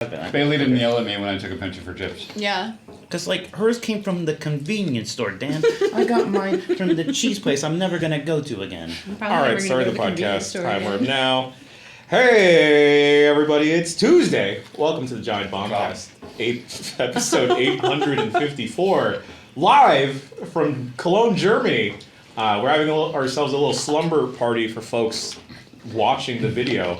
Bailey didn't yell at me when I took a picture for chips. Yeah. Because, like, hers came from the convenience store, Dan. I got mine from the cheese place I'm never going to go to again. All right, start start the podcast. Time we're now. Hey, everybody, it's Tuesday. Welcome to the Giant Bombcast, episode 854, live from Cologne, Germany. We're having ourselves a little slumber party for folks watching the video.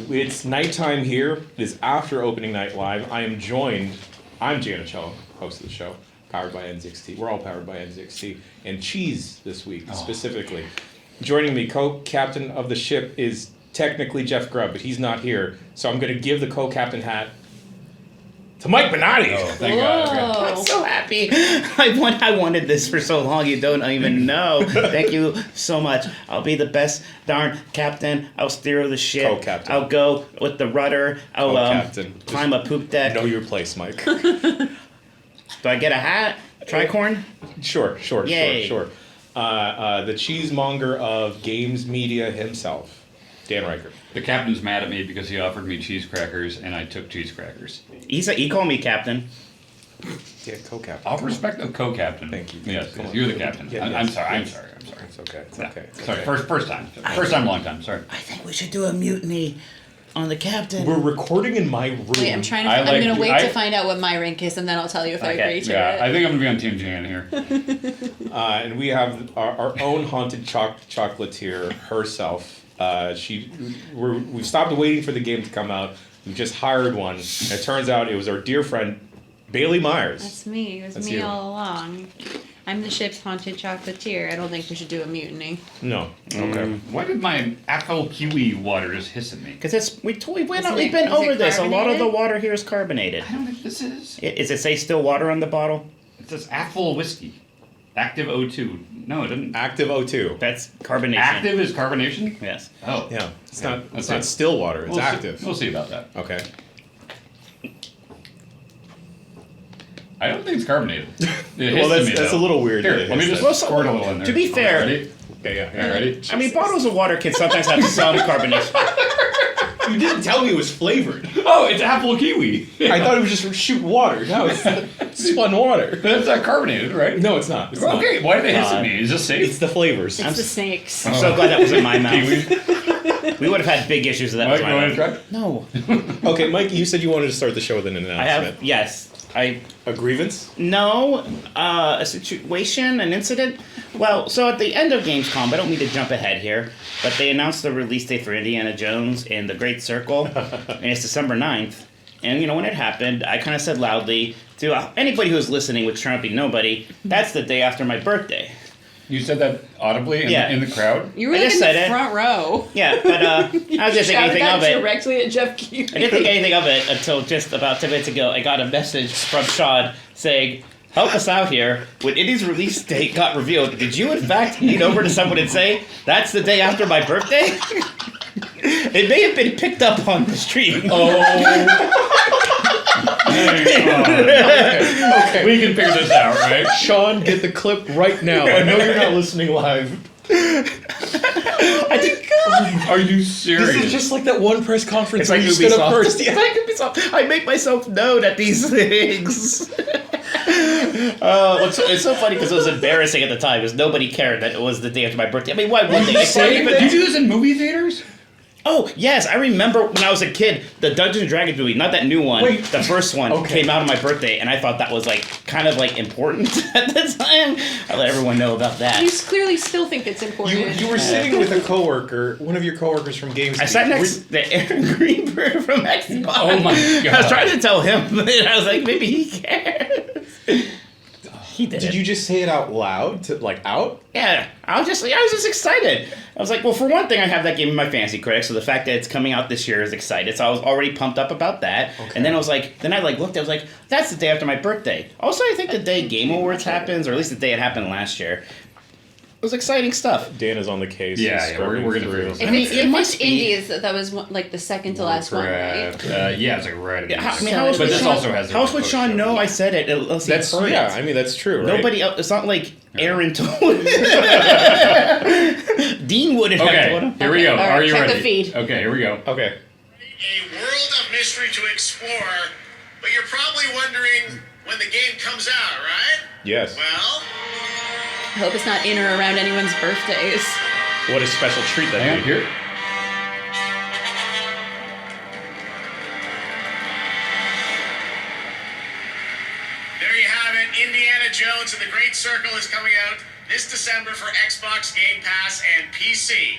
It's nighttime here. It is after opening night live. I'm Giannicello, host of the show, powered by N6T. We're all powered by N6T. And cheese this week, specifically. Joining me, co-captain of the ship, is technically Jeff Grubb, but he's not here. So I'm going to give the co-captain hat to Mike Benatti. Oh, thank God. Okay. I'm so happy. I wanted this for so long, you don't even know. Thank you so much. I'll be the best darn captain. I'll steer the ship. Co-captain. I'll go with the rudder. I'll climb a poop deck. Know your place, Mike. Do I get a hat? Tricorn? Sure. Yay. The cheesemonger of games media himself, Dan Reichert. The captain's mad at me because he offered me cheese crackers and I took cheese crackers. He called me captain. Yeah, co-captain. I'll respect the co-captain. Thank you. Yes, you're the captain. Yeah, I'm yes, sorry. yes. It's okay. It's okay. Sorry, first time. First time, long time. Sorry. I think we should do a mutiny on the captain. We're recording in my room. Wait, I'm trying to. I'm gonna wait to find out what my rank is, and then I'll tell you if I agree to Yeah, it. I think I'm gonna be on Team Jan here. And we have our own haunted chocolatier herself. We've stopped waiting for the game to come out. We just hired one. And it turns out it was our dear friend Bailey Myers. That's me. It was That's me you. all along. I'm the ship's haunted chocolatier. I don't think we should do a mutiny. No. Okay. Why did my apple kiwi water just hiss at me? Because we've been Is over it this. A lot of the carbonated? water here is carbonated. I don't think this is. Does it say still water on the bottle? It says apple whiskey. Active O2. No, it didn't. Active O2. That's carbonation. Active is carbonation? Yes. Oh. Yeah. It's Yeah, not that's still water. It's We'll see- active. We'll see about that. Okay. I don't think it's carbonated. Well, that's a little weird. Here, that it let me hits just that. squirt a little in there. To be fair- Ready? Yeah. Ready? I mean, bottles of water can sometimes have some carbonation. You didn't tell me it was flavored. Oh, it's apple kiwi. I thought it was just shoot water. No, it's fun water. That's not carbonated, right? No, it's not. It's Okay, not. why did they hiss at me? Is this safe? It's the flavors. It's the snakes. I'm so glad that was in my mouth. Kiwi? We would have had big issues if that Mike, was you my want to mouth. try? No. Okay, Mike, you said you wanted to start the show with an announcement. I have, yes. A grievance? No, a situation, an incident. Well, so at the end of Gamescom, I don't mean to jump ahead here, but they announced the release date for Indiana Jones and the Great Circle, and it's December 9th. And, when it happened, I kind of said loudly to anybody who was listening, which turned out to be nobody, that's the day after my birthday. You said that audibly in the crowd? You were I like just in said the it. front row. Yeah, but I didn't think anything of it. Directly at Jeff Q. I didn't think anything of it until just about 10 minutes ago. I got a message from Sean saying, help us out here. When Indy's release date got revealed, did you in fact lean over to someone and say, that's the day after my birthday? It may have been picked up on the stream. Okay. We can figure this out, right? Sean, get the clip right now. I know you're not listening live. I think Are you serious? This is just like that one press conference it's where like you stood up Ubisoft. first. Yeah, like Ubisoft. I make myself known at these things. It's so funny because it was embarrassing at the time because nobody cared that it was the day after my birthday. I mean, why would they? Did you do this in movie theaters? Oh, yes, I remember when I was a kid, the Dungeons & Dragons movie, not that new one, Wait. the first one came out on my birthday, and I thought that was, kind of important at the time. I let everyone know about that. You clearly still think it's important. You were sitting with a coworker, one of your coworkers from Gamescom. I sat next to Aaron Greenberg from Xbox. Oh my God. I was trying to tell him, and I was like, maybe he cares. He did. Did you just say it out loud? Out? Yeah, I was just excited. I was like, well, for one thing, I have that game in my fantasy critic, so the fact that it's coming out this year is excited. So I was already pumped up about that. Okay. And then I was like, looked, I was like, that's the day after my birthday. Also, I think the day Game Awards happens, or at least the day it happened last year. It was exciting stuff. Dan is on the case. Yeah, we're gonna figure this out. If it's indies, that was the second to last one, right? Yeah, it's right. Yeah, How else but would this Sean, also has. how else would Sean know I said it? Unless he That's heard it? I mean that's true, right? Nobody else. It's not like Aaron told. Dean wouldn't have told him. Okay, here we go. All right, Are you check ready? the feed. Okay, here we go. Okay. a world of mystery to explore, but you're probably wondering when the game comes out, right? Yes. Well, I hope it's not in or around anyone's birthdays. What a special treat that Hang on, is. here. there you have it. Indiana Jones and the Great Circle is coming out this December for Xbox Game Pass and PC.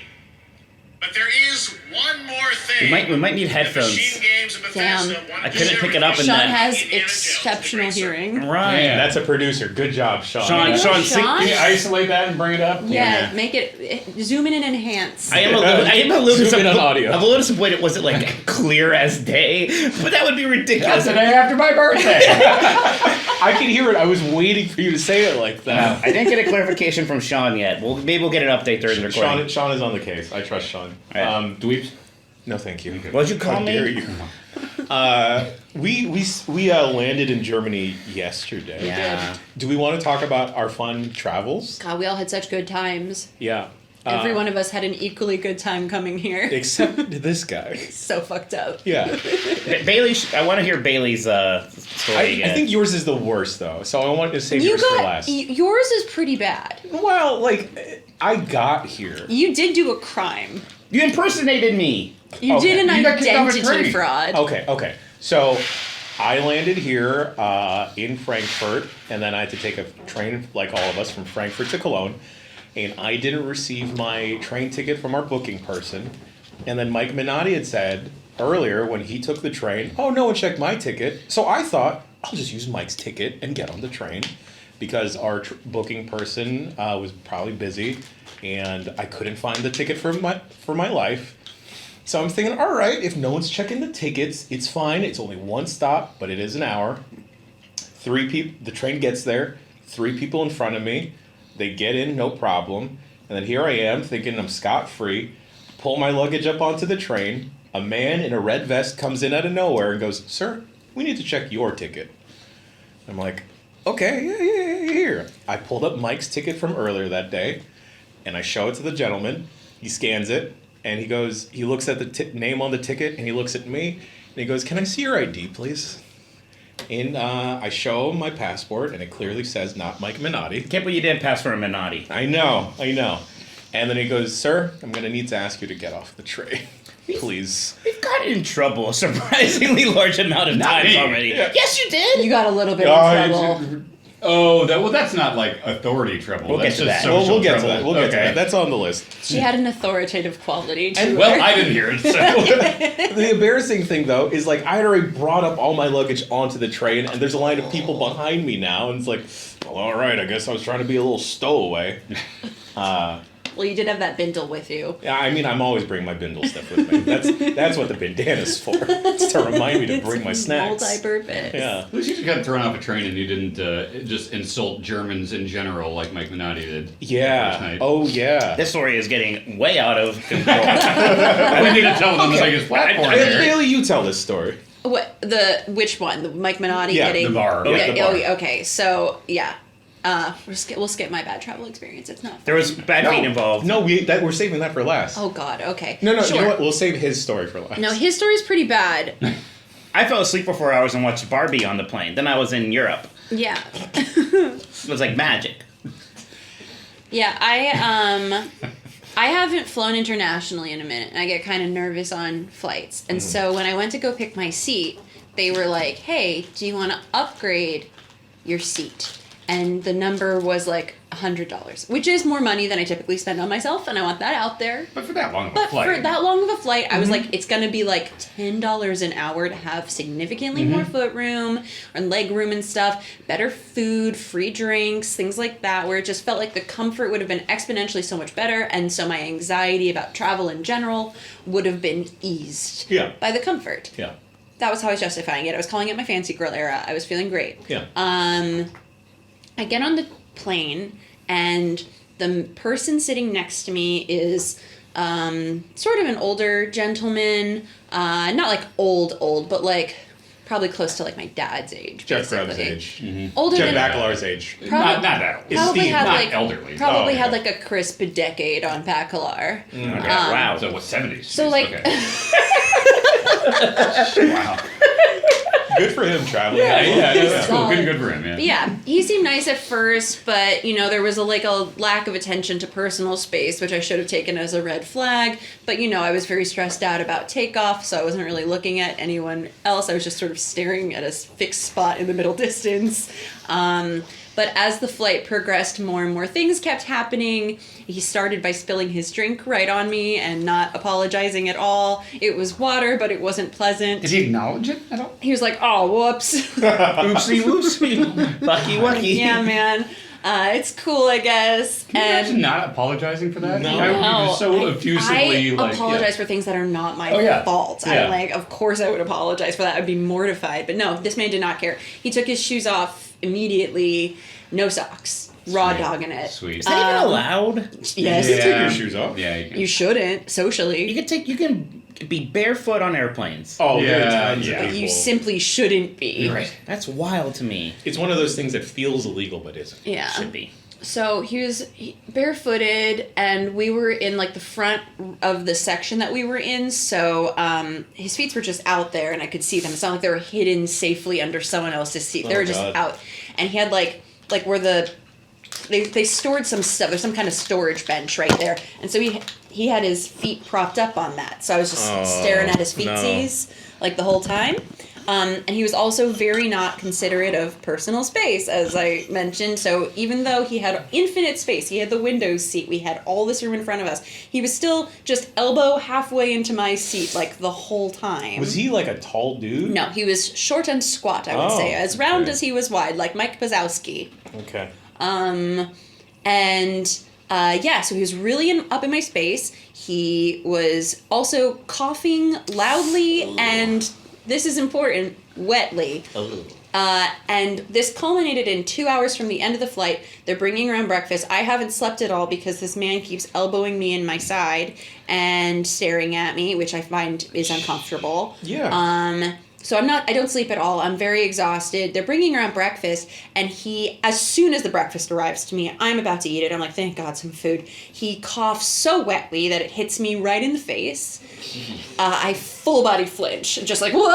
But there is one more thing. We might need The headphones. Machine Games of Bethesda Damn. wanted I to couldn't share pick with it up you. in Sean that. has Indiana Jones, exceptional the Great Circle. hearing. Right. Yeah. That's a producer. Good job, Sean. Sean, Yeah. Sean, Sean? Can you isolate that and bring it up? Yeah, make it zoom in and enhance. I am a little Zoom in disappointed. on audio. I'm a little disappointed. Was it like clear as day? But that would be ridiculous. That's the day after my birthday. I could hear it. I was waiting for you to say it like that. I didn't get a clarification from Sean yet. Maybe we'll get an update during the recording. Sean is on the case. I trust Sean. Right. Dweebs? No, thank you. What'd you call How dare me? you? We landed in Germany yesterday. Yeah. Do we want to talk about our fun travels? God, we all had such good times. Yeah. Every one of us had an equally good time coming here. Except this guy. So fucked up. Yeah. Bailey, I want to hear Bailey's story I again. think yours is the worst though, so I want to save You yours for got last. yours is pretty bad. Well, like I got here. You did do a crime. You impersonated me. You Okay. did an You got kicked off a identity train. fraud. Okay. So I landed here in Frankfurt, and then I had to take a train, like all of us, from Frankfurt to Cologne. And I didn't receive my train ticket from our booking person. And then Mike Minotti had said earlier when he took the train, oh, no one checked my ticket. So I thought, I'll just use Mike's ticket and get on the train because our booking person was probably busy and I couldn't find the ticket for my life. So I'm thinking, all right, if no one's checking the tickets, it's fine. It's only one stop, but it is an hour. The train gets there, 3 people in front of me. They get in, no problem. And then here I am thinking I'm scot-free. Pull my luggage up onto the train. A man in a red vest comes in out of nowhere and goes, sir, we need to check your ticket. I'm like, okay, yeah, here. I pulled up Mike's ticket from earlier that day, and I show it to the gentleman. He scans it, and he goes, he looks at the name on the ticket, and he looks at me, and he goes, can I see your ID, please? And I show him my passport, and it clearly says not Mike Minotti. Can't believe you didn't pass for a Minotti. I know. And then he goes, sir, I'm going to need to ask you to get off the train. Please. We've gotten in trouble a surprisingly large amount of times me. already. Yeah. Yes, you did. You got a little bit in trouble. That's not like authority trouble. We'll That's get to just that. social We'll get to trouble. that. We'll get to Okay. that. That's on the list. She had an authoritative quality to her. Well, I didn't hear it. So. The embarrassing thing, though, is like I had already brought up all my luggage onto the train, and there's a line of people behind me now, and it's like, well, all right, I guess I was trying to be a little stowaway. Well, you did have that bindle with you. Yeah, I mean, I'm always bringing my bindle stuff with me. That's what the bandana's for. It's to remind me to bring my snacks. Multi-purpose. Yeah. At least you got thrown off a train and you didn't just insult Germans in general like Mike Minotti did. First Yeah. night. Oh, yeah. This story is getting way out of control. We need to tell them the biggest platform here. Bailey, you tell this story. Which one? The Mike Minotti Yeah, getting the bar. Yeah, Yeah, the bar. oh, yeah, okay. So yeah, we'll skip my bad travel experience. It's not. There was bad feet involved. No, we're saving that for last. Oh God. Okay. No, Sure. you know what? We'll save his story for last. No, his story's pretty bad. I fell asleep for 4 hours and watched Barbie on the plane. Then I was in Europe. Yeah. It was like magic. Yeah. I haven't flown internationally in a minute, and I get kind of nervous on flights. And so when I went to go pick my seat, they were like, "Hey, do you want to upgrade your seat?" And the number was like $100, which is more money than I typically spend on myself, and I want that out there. But for that long of a But flight. for that long of a flight, I was like, it's gonna be like $10 an hour to have significantly more foot room and leg room and stuff, better food, free drinks, things like that, where it just felt like the comfort would have been exponentially so much better, and so my anxiety about travel in general would have been eased Yeah. by the comfort. Yeah. That was how I was justifying it. I was calling it my fancy girl era. I was feeling great. Yeah. I get on the plane, and the person sitting next to me is sort of an older gentleman, not like old, but like probably close to like my dad's age. Jeff basically. Grubb's age. Older Jeff than Baclalar's age. not that old. probably Steve, had not like elderly. Probably Oh, had okay. like a crisp decade on Baclar. Okay, wow. So what, 70s? So like Okay. Wow. Good for him traveling. Yeah, that's cool. Solid. Good for him. Yeah. But yeah, he seemed nice at first, but you know there was a lack of attention to personal space, which I should have taken as a red flag. But you know I was very stressed out about takeoff, so I wasn't really looking at anyone else. I was just sort of staring at a fixed spot in the middle distance. But as the flight progressed, more and more things kept happening. He started by spilling his drink right on me and not apologizing at all. It was water, but it wasn't pleasant. Did he acknowledge it at all? He was like, "Oh, whoops." Oopsie whoopsie. Fucky wucky. Yeah, man. It's cool, I guess. Can you imagine not apologizing for that? No. I would be just so I effusively apologize for things that are not my Oh, yeah. fault. Yeah. I'm like, of course I would apologize for that. I'd be mortified. But no, this man did not care. He took his shoes off immediately, no socks, raw Sweet. dogging it. Sweet. Is that even allowed? Yes. You can take your shoes off. Yeah, you can. You shouldn't, socially. You can be barefoot on airplanes. Oh, Yeah, there are tons yeah. of people. You simply shouldn't be. Right. That's wild to me. It's one of those things that feels illegal but isn't. Yeah. Should be. So he was barefooted, and we were in like the front of the section that we were in. So his feet were just out there, and I could see them. It's not like they were hidden safely under someone else's seat. They Oh, were just God. out, and he had like where they stored some stuff. There's some kind of storage bench right there, and so he had his feet propped up on that. So I was just staring at his feetsies like the whole time. And he was also very not considerate of personal space, as I mentioned. So even though he had infinite space, he had the window seat, we had all this room in front of us, he was still just elbow halfway into my seat, like the whole time. Was he like a tall dude? No, he was short and squat, I would Oh, say. As round okay. as he was wide, like Mike Wazowski. Okay. So he was really up in my space. He was also coughing loudly and, this is important, wetly. And this culminated in 2 hours from the end of the flight. They're bringing around breakfast. I haven't slept at all because this man keeps elbowing me in my side and staring at me, which I find is uncomfortable. Yeah. So I don't sleep at all. I'm very exhausted. They're bringing around breakfast, and as soon as the breakfast arrives to me, I'm about to eat it. I'm like, thank God, some food. He coughs so wetly that it hits me right in the face. I full body flinch, just like, whoa,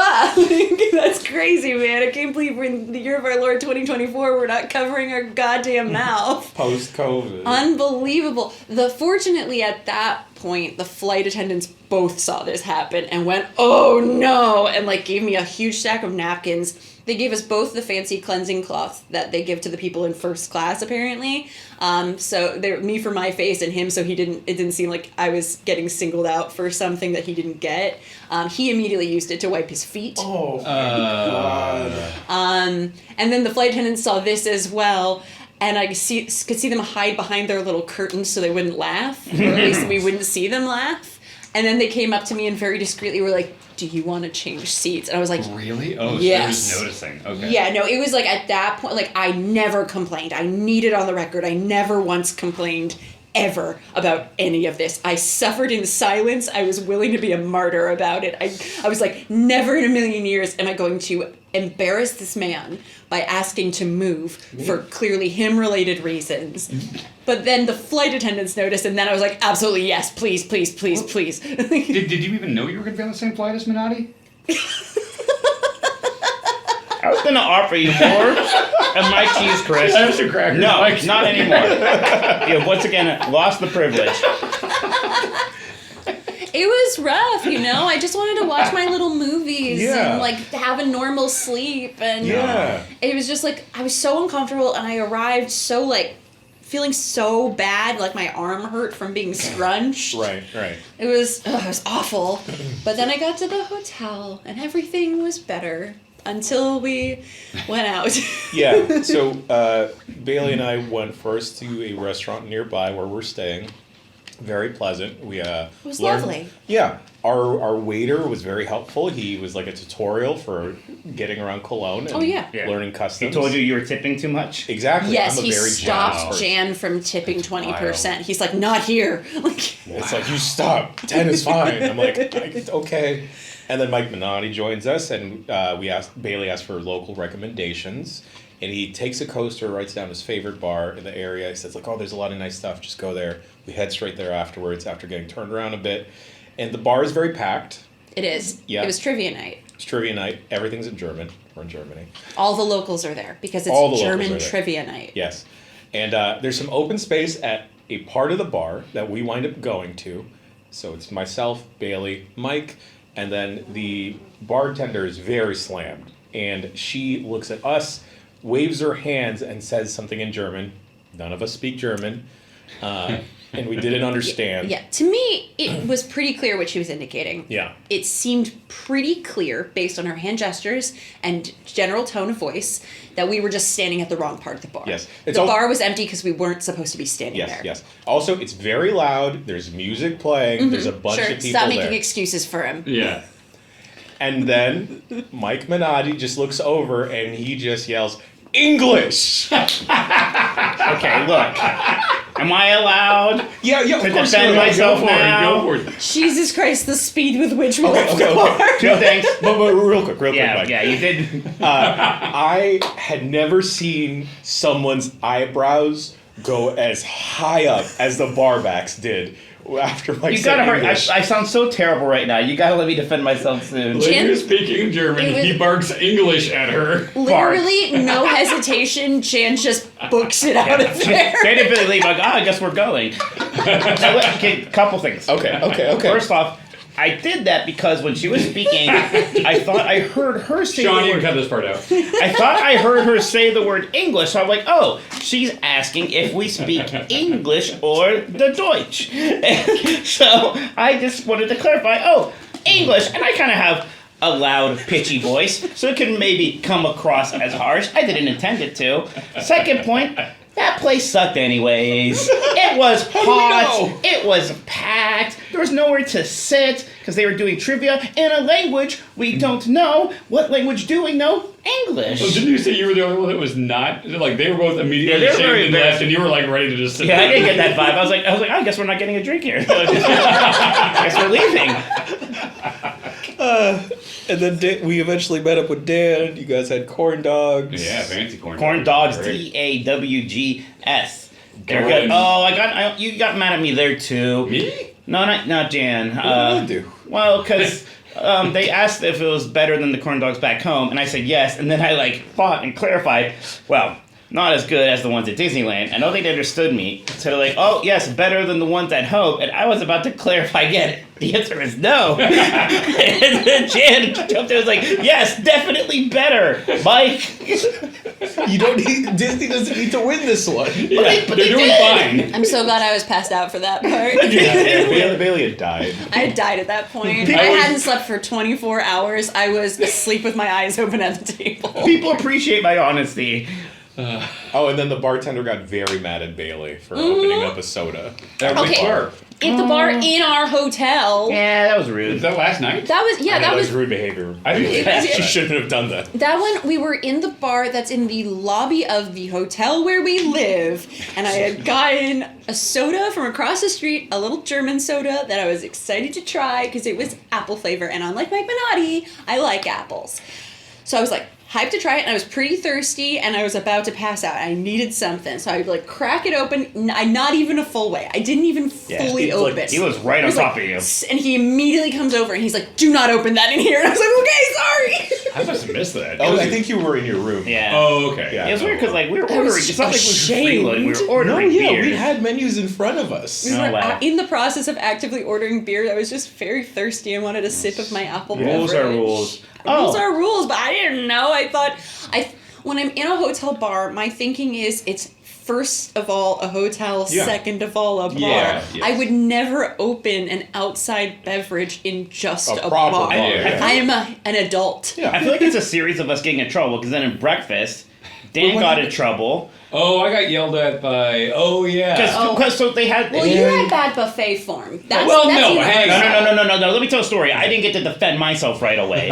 that's crazy, man. I can't believe we're in the year of our Lord 2024. We're not covering our goddamn mouth. Post-COVID. Unbelievable. Fortunately, at that point, the flight attendants both saw this happen and went, oh no, and like gave me a huge stack of napkins. They gave us both the fancy cleansing cloth that they give to the people in first class, apparently. So me for my face and him, so it didn't seem like I was getting singled out for something that he didn't get. He immediately used it to wipe his feet. Oh, my God. And then the flight attendants saw this as well. And I could see them hide behind their little curtains so they wouldn't laugh, or at least we wouldn't see them laugh. And then they came up to me and very discreetly were like, do you want to change seats? And I was like, Really? Oh, yes. so he was noticing. Okay. Yeah, no, it was like at that point, like I never complained. I need it on the record. I never once complained ever about any of this. I suffered in silence. I was willing to be a martyr about it. I was like, never in a million years am I going to embarrass this man by asking to move for clearly him-related reasons. But then the flight attendants noticed, and then I was like, absolutely yes, please, please, please, please. Did you even know you were going to be on the same flight as Minotti? I was gonna offer you more of my cheese, Chris. Extra crackers. No, Like- not anymore. You have once again lost the privilege. It was rough, you know? I just wanted to watch my little movies Yeah. and, like, have a normal sleep. And Yeah. it was just, like, I was so uncomfortable, and I arrived so, like, feeling so bad, like my arm hurt from being scrunched. Right. It was awful. But then I got to the hotel, and everything was better until we went out. Yeah. So Bailey and I went first to a restaurant nearby where we're staying. Very pleasant. We was learned- lovely. Yeah. Our waiter was very helpful. He was like a tutorial for getting around Cologne and Oh, yeah. learning He customs. told you were tipping too much? Exactly. Yes, I'm a he very stopped generous person. Jan from tipping 20%. He's like, not here. Like, It's like, you stop. 10 is fine. I'm like, okay. And then Mike Minotti joins us, and Bailey asked for local recommendations. And he takes a coaster, writes down his favorite bar in the area. He says, like, oh, there's a lot of nice stuff. Just go there. We head straight there afterwards after getting turned around a bit. And the bar is very packed. It is. Yeah. It was trivia night. It's trivia night. Everything's in German. We're in Germany. All the locals are there because All the it's locals German are there. trivia night. Yes. And there's some open space at a part of the bar that we wind up going to. So it's myself, Bailey, Mike, and then the bartender is very slammed. And she looks at us, waves her hands, and says something in German. None of us speak German. And we didn't understand. Yeah, to me, it was pretty clear what she was indicating. Yeah. It seemed pretty clear, based on her hand gestures and general tone of voice, that we were just standing at the wrong part of the bar. Yes. The bar was empty because we weren't supposed to be standing there. Yes. Also, it's very loud. There's music playing. There's a bunch Sure, of people stop making there. excuses for him. Yeah. And then Mike Minotti just looks over and he just yells, English! Okay, look. Am I allowed Yeah, to of course defend you're allowed. myself Go for now? it. Go for it. Jesus Christ, the speed with which we left Okay, the bar. Two things. But real quick, Yeah, Mike. yeah, you did. I had never seen someone's eyebrows go as high up as the barbacks did after Mike You said gotta hurry. English. I sound so terrible right now. You gotta let me defend myself soon. When Jan- you're speaking German, it was- he barks English at her. Literally, no hesitation. Jan just books it out of there. They didn't really leave. Like, I guess we're going. Okay, couple things. Okay. First off, I did that because when she was speaking, I thought I heard her say Sean, the you word. can cut this part out. I thought I heard her say the word English, so I'm like, oh, she's asking if we speak English or the Deutsch. So I just wanted to clarify, oh, English, and I kind of have a loud, pitchy voice, so it can maybe come across as harsh. I didn't intend it to. Second point, that place sucked anyways. It was hot. It was packed. There was nowhere to sit because they were doing trivia in a language we don't know. What language do we know? English. Well, didn't you say you were the only one that was not? Like, they were both immediately Yeah, they were very shamed and left, embarrassed. and you were like ready to just sit Yeah, I there. didn't get that vibe. I was like, I guess we're not getting a drink here. I guess we're leaving. And then we eventually met up with Dan. You guys had corn dogs. Yeah, fancy corn. Corn dogs, Great. DAWGS. They're Good. good. Oh, you got mad at me there too. Me? No, not Jan. What did I do? Well, because they asked if it was better than the corn dogs back home, and I said yes, and then I fought and clarified, well, not as good as the ones at Disneyland. I know they understood me, so they're like, oh yes, better than the ones at home, and I was about to clarify again. The answer is no. And then Jan jumped in and was like, yes, definitely better, Mike. You don't need Disney doesn't need to win this one. Yeah, but they're they doing did. fine. I'm so glad I was passed out for that part. Bailey had died. I had died at that point. I hadn't slept for 24 hours. I was asleep with my eyes open at the table. People appreciate my honesty. Oh, and then the bartender got very mad at Bailey for opening up a soda. Okay. Bar. At the bar in our hotel. Yeah, that was Was rude. that last night? That was, yeah, that was, rude behavior. I think She shouldn't have done that. that one, we were in the bar that's in the lobby of the hotel where we live, and I had gotten a soda from across the street, a little German soda that I was excited to try because it was apple flavor, and unlike Mike Minotti, I like apples. So I was like, hyped to try it, and I was pretty thirsty, and I was about to pass out. I needed something, so I would crack it open. Not even a full way. I didn't even fully open it. He was right on top of you. And he immediately comes over and he's like, "Do not open that in here." And I was like, "Okay, sorry." I must have missed that. Oh, I think you were in your room. Yeah. Oh, okay. Yeah. It was weird because we were I ordering. was It's not like we were freeloading. We were ashamed. ordering beer. we had menus in front of us. We were wow. in the process of actively ordering beer. I was just very thirsty and wanted a sip of my apple Rules are beverage. rules. Rules Oh. are rules, but I didn't know. I thought when I'm in a hotel bar, my thinking is it's first of all a hotel, Yeah. second of all a bar. Yeah, yes. I would never open an outside beverage in just A a proper bar. bar, yeah. I am an adult. Yeah. I feel like it's a series of us getting in trouble because then in breakfast, Dan what got happened? in trouble Oh, I got yelled at by. Oh, yeah. because so they had. Well, you had bad buffet form. That's, Well, that's no, either- hang on. No. Let me tell a story. I didn't get to defend myself right away.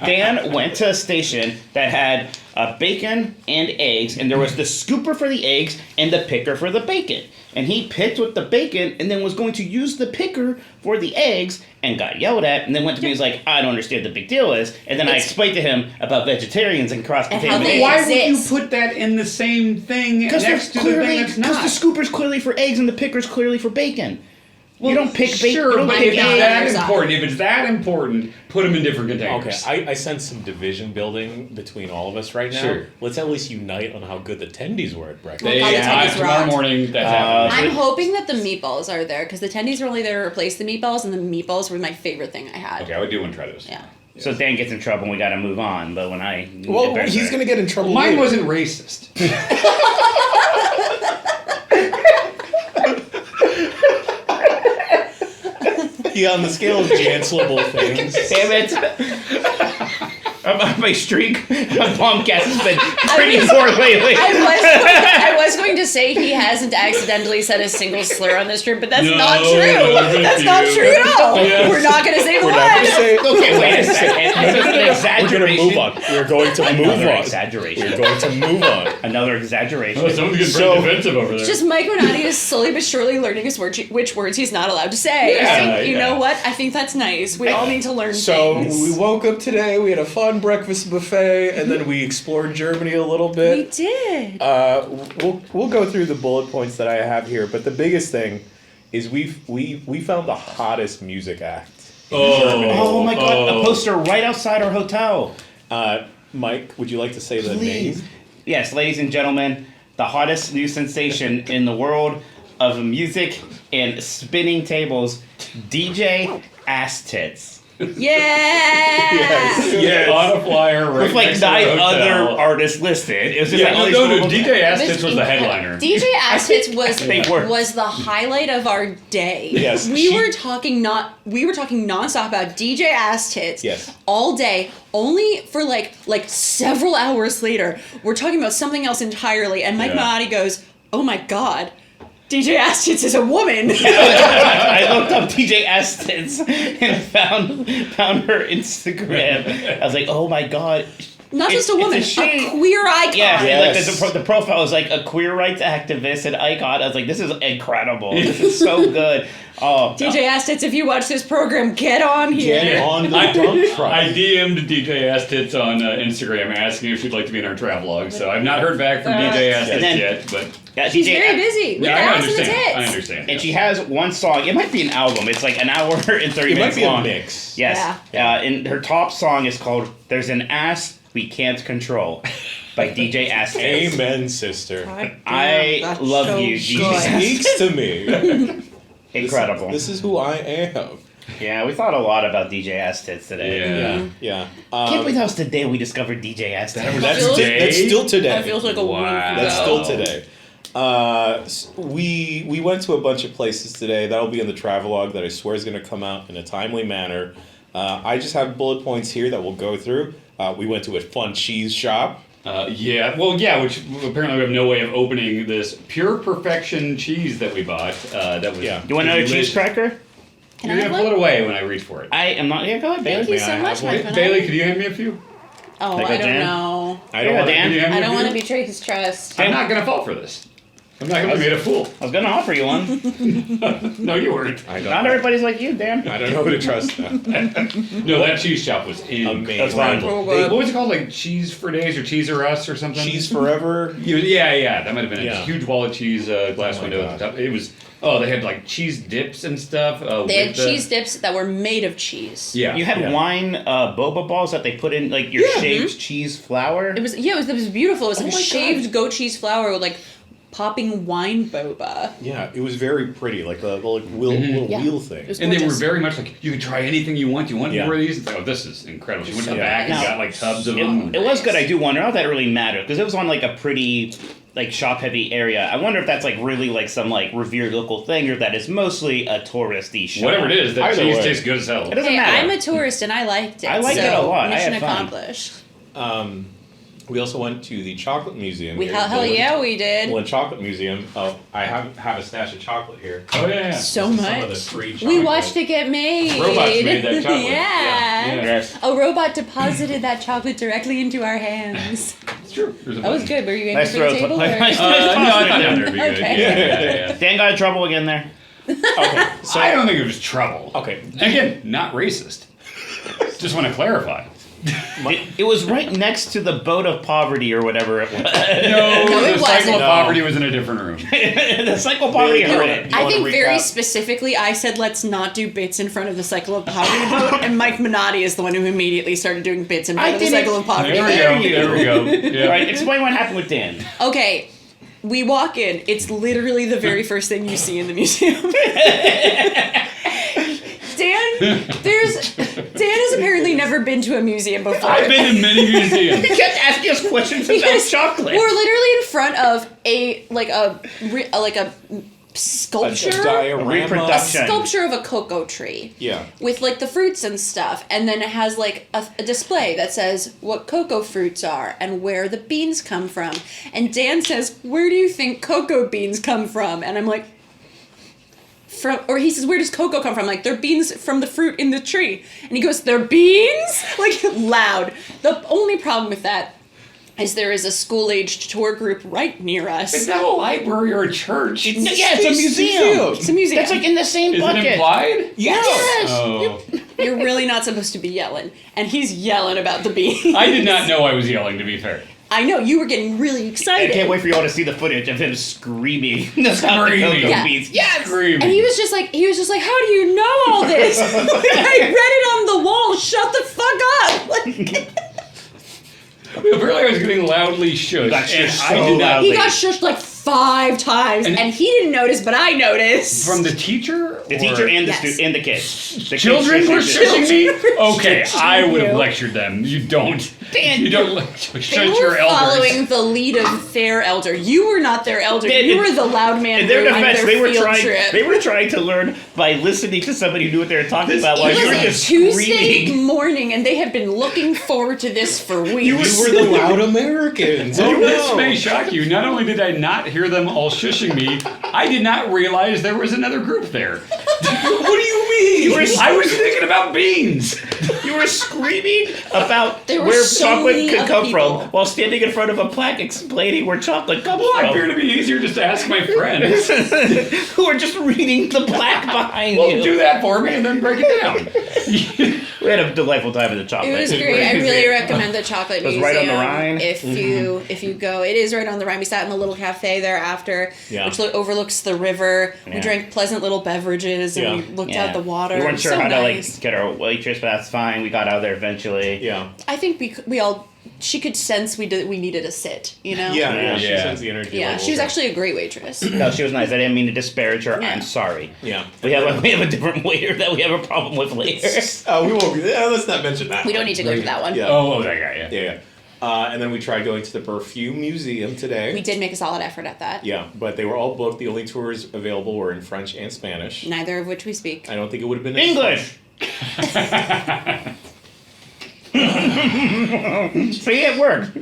Dan went to a station that had bacon and eggs, and there was the scooper for the eggs and the picker for the bacon. And he picked with the bacon and then was going to use the picker for the eggs and got yelled at and then went to me and was like, I don't understand what the big deal is. And then I It's- explained to him about vegetarians and And how cross-contamination. they Why would you exist. put that in the same thing next to the thing that's not? Because the scooper's clearly for eggs and the picker's clearly for bacon. You don't pick bacon. Sure, you don't but pick if it's bacon. that Eggs. important, if it's that important, put them in different containers. Okay, I sense some division building between all of us right now. Sure. Let's at least unite on how good the tendies were at breakfast. God, the tendies Tomorrow rocked. morning, that's happening. I'm hoping that the meatballs are there because the tendies were only there to replace the meatballs, and the meatballs were my favorite thing I had. Okay, I do want to try those. Yeah. So Dan gets in trouble and we gotta move on. But when I Well, he's going to get in trouble. Mine later. wasn't racist. Yeah, on the scale of cancelable things. Damn it! My streak of Bombcast has been pretty poor lately. I was going to say he hasn't accidentally said a single slur on this trip, but that's No, not true. no, That's not you. true at all. Yes. We're not going to say the We're not going to word. say. Okay, wait a second. This is an We're exaggeration. going to move on. We're going to move Another on. exaggeration. We're going to move on. Another exaggeration. Oh, someone's getting So- pretty defensive over there. It's just Mike Minotti is slowly but surely learning which words he's not allowed to say. I Yeah, think, you yeah. know what? I think that's nice. We all need to learn So things. we woke up today, we had a fun breakfast buffet, and then we explored Germany a little We bit. did. We'll go through the bullet points that I have here, but the biggest thing is we found the hottest music act. Oh my god, a poster right outside our hotel. Mike, would you like to say the name? Yes, ladies and gentlemen, the hottest new sensation in the world of music and spinning tables, DJ Ass Tits. Yeah. Yeah, on a flyer right With like next to the 9 hotel. other artists listed. It was just Yeah, like all no, these no, little- DJ Astitz was the headliner. DJ Astitz They were. was the highlight of our day. Yes, we she- were talking nonstop about DJ Astitz Yes. all day. Only for like several hours later, we're talking about something else entirely. And Mike Yeah. Minotti goes, "Oh my god, DJ Astitz is a woman." I looked up DJ Ass Tits and found her Instagram. I was like, oh my god. Not just a It's woman, a she. queer icon. Yeah, Yes. like the profile was like a queer rights activist and icon. I was like, this is incredible. This is so good. Oh, DJ Astitz, if you watch this program, get on here. Get on the I dump truck. I DM'd DJ Astitz on Instagram asking if she'd like to be in our travelogue, so I've not heard back from DJ Astitz And then- yet, but yeah, She's DJ very busy with yeah, the I ass and the understand. tits. I understand. And she has one song. It might be an album. It's like an hour and 30 It might minutes be a long. mix. Yes. Yeah. And her top song is called "There's an Ass We Can't Control" by DJ Ass Tits. Amen, sister. I love you, DJ Ass Speaks to me. Incredible. This is who I am. Yeah, we thought a lot about DJ Ass Tits today. Yeah. Yeah. Can't believe that was the day we discovered DJ Ass Tits. That's, feels- that's still today. That feels like a week Wow. ago. That's still today. We went to a bunch of places today. That'll be in the travelogue that I swear is going to come out in a timely manner. I just have bullet points here that we'll go through. We went to a fun cheese shop. Which apparently we have no way of opening this pure perfection cheese that we bought. That was. Yeah. You want another cheese delicious. cracker? Can You're I gonna have pull one? it away when I reach for it. I am not. Yeah, go ahead, Thank Bailey. you so I much, have Mike one? Minotti. Bailey, could you hand me a few? Oh, Like a I don't Dan? know. I don't Yeah, want Dan. Could you hand me I a don't few? want to betray his trust. I'm not gonna fall for this. I'm not gonna be made a fool. I was gonna offer you one. No, you weren't. Not everybody's like you, Dan. I don't know who to trust now. No, that cheese shop was Amazing. incredible. They- What was it called? Like Cheese for Days or Cheese or Us or something? Cheese Forever. Yeah. That might have been a Yeah. huge wall of cheese glass Oh my window at the top. It was. Oh, they had like cheese dips and stuff. They had cheese dips that were made of cheese. Yeah. You had Yeah. wine boba balls that they put in like your shaved cheese flour. It was beautiful. It was like Oh my shaved goat cheese flour with like popping wine boba. Yeah, it was very pretty, like the little little Yeah. wheel thing. It was And they were gorgeous. very much like, you can try anything you want. You want Yeah. more of these? It's like, oh, this is incredible. She went to the Yeah. back and Now, got like tubs of them. It was good. I do wonder. Not that it really mattered because it was on like a pretty like shop heavy area. I wonder if that's like really like some like revered local thing or that is mostly a touristy shop. Whatever it is, that Either cheese way. tastes good as hell. It doesn't Hey, matter. I'm a tourist and I liked it. I liked so it a lot. I Mission had fun. accomplished. We also went to the chocolate museum. We here. hell yeah we did. Well, in chocolate museum, I have a stash of chocolate here. Oh, yeah. So Some much. of the free We chocolate. watched it get made. Robots made that chocolate. Yeah. Yeah. Yes. A robot deposited that chocolate directly into our hands. It's true. There's a That was button. good. Were you Nice angry for the throw. table? Nice or- No, I thought down there would be good. Okay. Yeah. Dan got in trouble again there. Okay, so I don't think it was trouble. okay, Again, not racist. Just want to clarify. It was right next to the boat of poverty or whatever it was. No, No, it the cycle wasn't. of poverty was in a different room. The cycle of poverty heard it. I think very recap? specifically, I said let's not do bits in front of the cycle of poverty vote, and Mike Minotti is the one who immediately started doing bits in front I of the didn't- cycle of poverty. There we There go. you There we go. Yeah. All right, explain what happened with Dan. Okay, we walk in. It's literally the very first thing you see in the museum. Dan has apparently never been to a museum before. I've been in many museums. He kept asking us questions about Because chocolate. We're literally in front of a sculpture. A diorama. A Reproduction. sculpture of a cocoa tree. Yeah. With like the fruits and stuff, and then it has like a display that says what cocoa fruits are and where the beans come from. And Dan says, "Where do you think cocoa beans come from?" And I'm like, or he says, "Where does cocoa come from?" Like, they're beans from the fruit in the tree. And he goes, "They're beans?" Like, loud. The only problem with that is there is a school-aged tour group right near us. It's not a library or a church. Yeah, it's a museum. It's a museum. That's like in the same Is bucket. it implied? Yes. Oh. You're really not supposed to be yelling. And he's yelling about the beans. I did not know I was yelling, to be fair. I know, you were getting really I excited. can't wait for you all to see the footage of him screaming about the cocoa Yeah. beans. Yes. Screaming. And he was just like, "How do you know all this?" I read it on the wall. Shut the fuck up. Like, Apparently I was getting loudly shushed. got shushed and so I did not. loudly. he got shushed like 5 times, and he didn't notice, but I noticed. From the teacher? The teacher and the Yes. and the kids. The Children were kids shushing me? Children were Okay, I would have you. lectured them. You don't. Dan, You don't They shush were your elders. following the lead of their elder. You were not their elder. Dan, You were the loud man In their ruining defense, their they were field trying. trip. They were trying to learn by listening to somebody who knew what they were talking about. While It you were was just Tuesday screaming. morning, and they had been looking forward to this for weeks. You were the loud Americans. Oh This no. may shock you. Not only did I not hear them all shushing me, I did not realize there was another group there. What do you mean? I was thinking about beans. You were screaming about There were where so chocolate many could other come people. from while standing in front of a plaque explaining where chocolate comes Well, I from. figured it'd be easier just to ask my friends. Who are just reading the plaque behind Well, you. do that for me and then break it down. We had a delightful time in the chocolate. It was great. I really recommend the chocolate It was museum. right on the Rhine. If you go, it is right on the Rhine. We sat in the little cafe there after, Yeah. which overlooks the river. We Yeah. drank pleasant little beverages and Yeah. we looked out the water. We It weren't was sure so how nice. to get our waitress, but that's fine. We got out of there eventually. Yeah. I think we all. She could sense we needed a sit. You know. Yeah. She Yeah. sends the energy. Yeah, levels she was up. actually a great waitress. No, she was nice. I didn't mean to disparage her. Yeah. I'm sorry. Yeah. We have a different waiter that we have a problem with later. We won't. Let's not mention that. We don't need to go to that one. Yeah. Oh, that guy, yeah. Yeah. And then we tried going to the perfume museum today. We did make a solid effort at that. Yeah, but they were all booked. The only tours available were in French and Spanish. Neither of which we speak. I don't think it would have been English. See, it worked.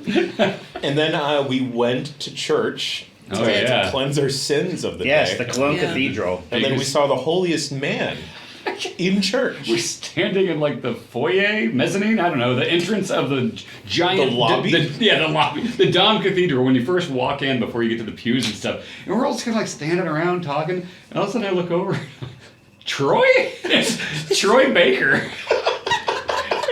And then we went to church Oh, to yeah. cleanse our sins of the Yes, day. the Cologne Yeah. Cathedral. And then we saw the holiest man in church. We're standing in like the foyer, mezzanine, I don't know, the entrance of the giant The lobby? the lobby, the Dom Cathedral. When you first walk in, before you get to the pews and stuff, and we're all just kind of like standing around talking, and all of a sudden I look over, Troy, Troy Baker,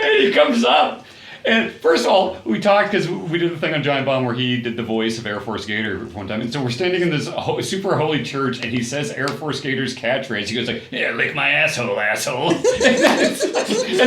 and he comes up. And first of all, we talked because we did the thing on Giant Bomb where he did the voice of Air Force Gator one time. And so we're standing in this super holy church, and he says Air Force Gator's catchphrase. He goes like, "Yeah, lick my asshole, asshole." and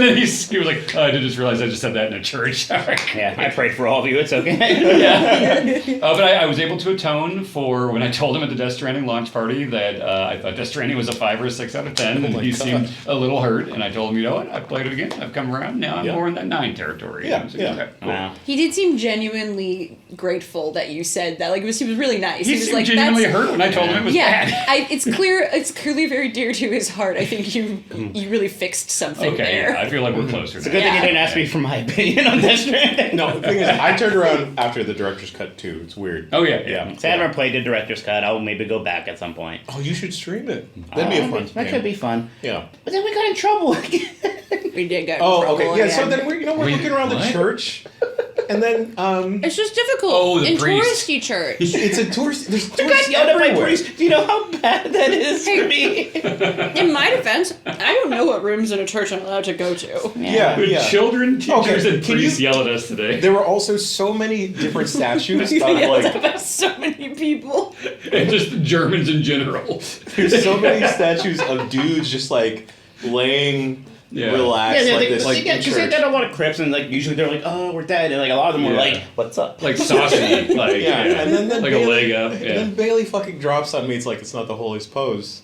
then he was like, "Oh, I did just realize I just said that in a church." Yeah, I prayed for all of you. It's okay. But I was able to atone for when I told him at the Death Stranding launch party that I thought Death Stranding was a 5 or a 6 out of 10, and my he God. seemed a little hurt. And I told him, you know what? I've played it again. I've come around. Now I'm Yeah. more in that 9 territory. Yeah, And I was like, yeah. okay, cool. Wow. He did seem genuinely grateful that you said that. Like, he was really nice. He was seemed like, genuinely "That's-" hurt when I told him it was Yeah, bad. it's clearly very dear to his heart. I think you really fixed something Okay, there. yeah, I feel like we're closer. It's a good thing you Yeah. didn't ask me for my opinion on Death Stranding. No, the thing is, I turned around after the director's cut too. It's weird. Oh yeah, Yeah. So I haven't played the director's cut. I'll maybe go back at some point. Oh, you should stream it. That'd be a fun. That could be fun. Yeah. But then we got in trouble. We did get in Oh, trouble okay. Yeah. So again. then we're looking around the What? church, and then It's just difficult Oh, the in priest. touristy church. it's a tourist. There's I got tourists yelled at by everywhere. priest. Do you know how bad that is for me? In my defense, I don't know what rooms in a church I'm allowed to go to. Yeah, The yeah. children, teachers, Okay, and can priests you- yell at us today. There were also so many different statues. Of, Yelled like, at by so many people. And just the Germans in general. there's so many statues of dudes just like laying, Yeah. relaxed Yeah, like they, this. like, in because they church. did a lot of crypts, and like usually they're like, "Oh, we're dead," and like a lot of them were Yeah. like, "What's up?" Like sausage. Like, Yeah, and then like Bailey, a leg up. And Yeah. then Bailey fucking drops on me. It's like it's not the holiest pose,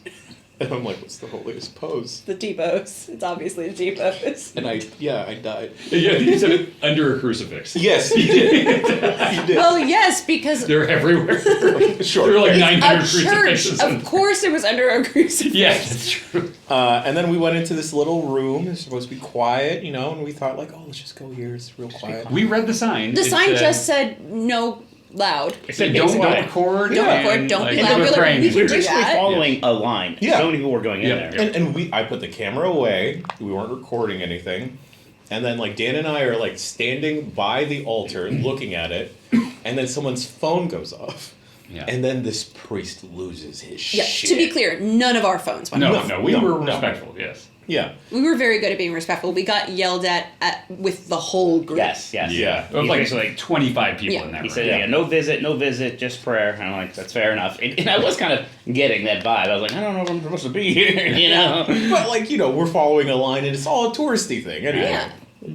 and I'm like, "What's the holiest pose?" The T-pose. It's obviously the T-pose. And I died. Yeah, I think you said it under a crucifix. Yes, he did. He did. Well, yes, because They're everywhere. Sure. There were like it's 900 a church. crucifixes. Of course it was under a crucifix. Yes, that's true. And then we went into this little room. It's supposed to be quiet, you know, and we thought like, "Oh, let's just go here. It's real quiet." We read the sign. The It sign said, just said, no loud. It said, said, don't quiet. record. Don't and, record, don't be like, loud. we're We're like, praying we to can We were do you. basically that. following a line. Yeah. So many people were going in Yeah. there. And I put the camera away. We weren't recording anything. And then like Dan and I are like standing by the altar looking at it, and then someone's phone goes off. Yeah. And then this priest loses his Yeah, shit. to be clear, none of our phones went off. No, we No, were no. respectful, yes. Yeah. We were very good at being respectful. We got yelled at with the whole group. Yes, yes. Yeah. There was He's like basically 25 people Yeah. in that He room. said, Yeah. no visit, just prayer. And I'm like, that's fair enough. And I was kind of getting that vibe. I was like, I don't know if I'm supposed to be here, you know? But like, you know, we're following a line and it's all a touristy thing. Anyway. Yeah.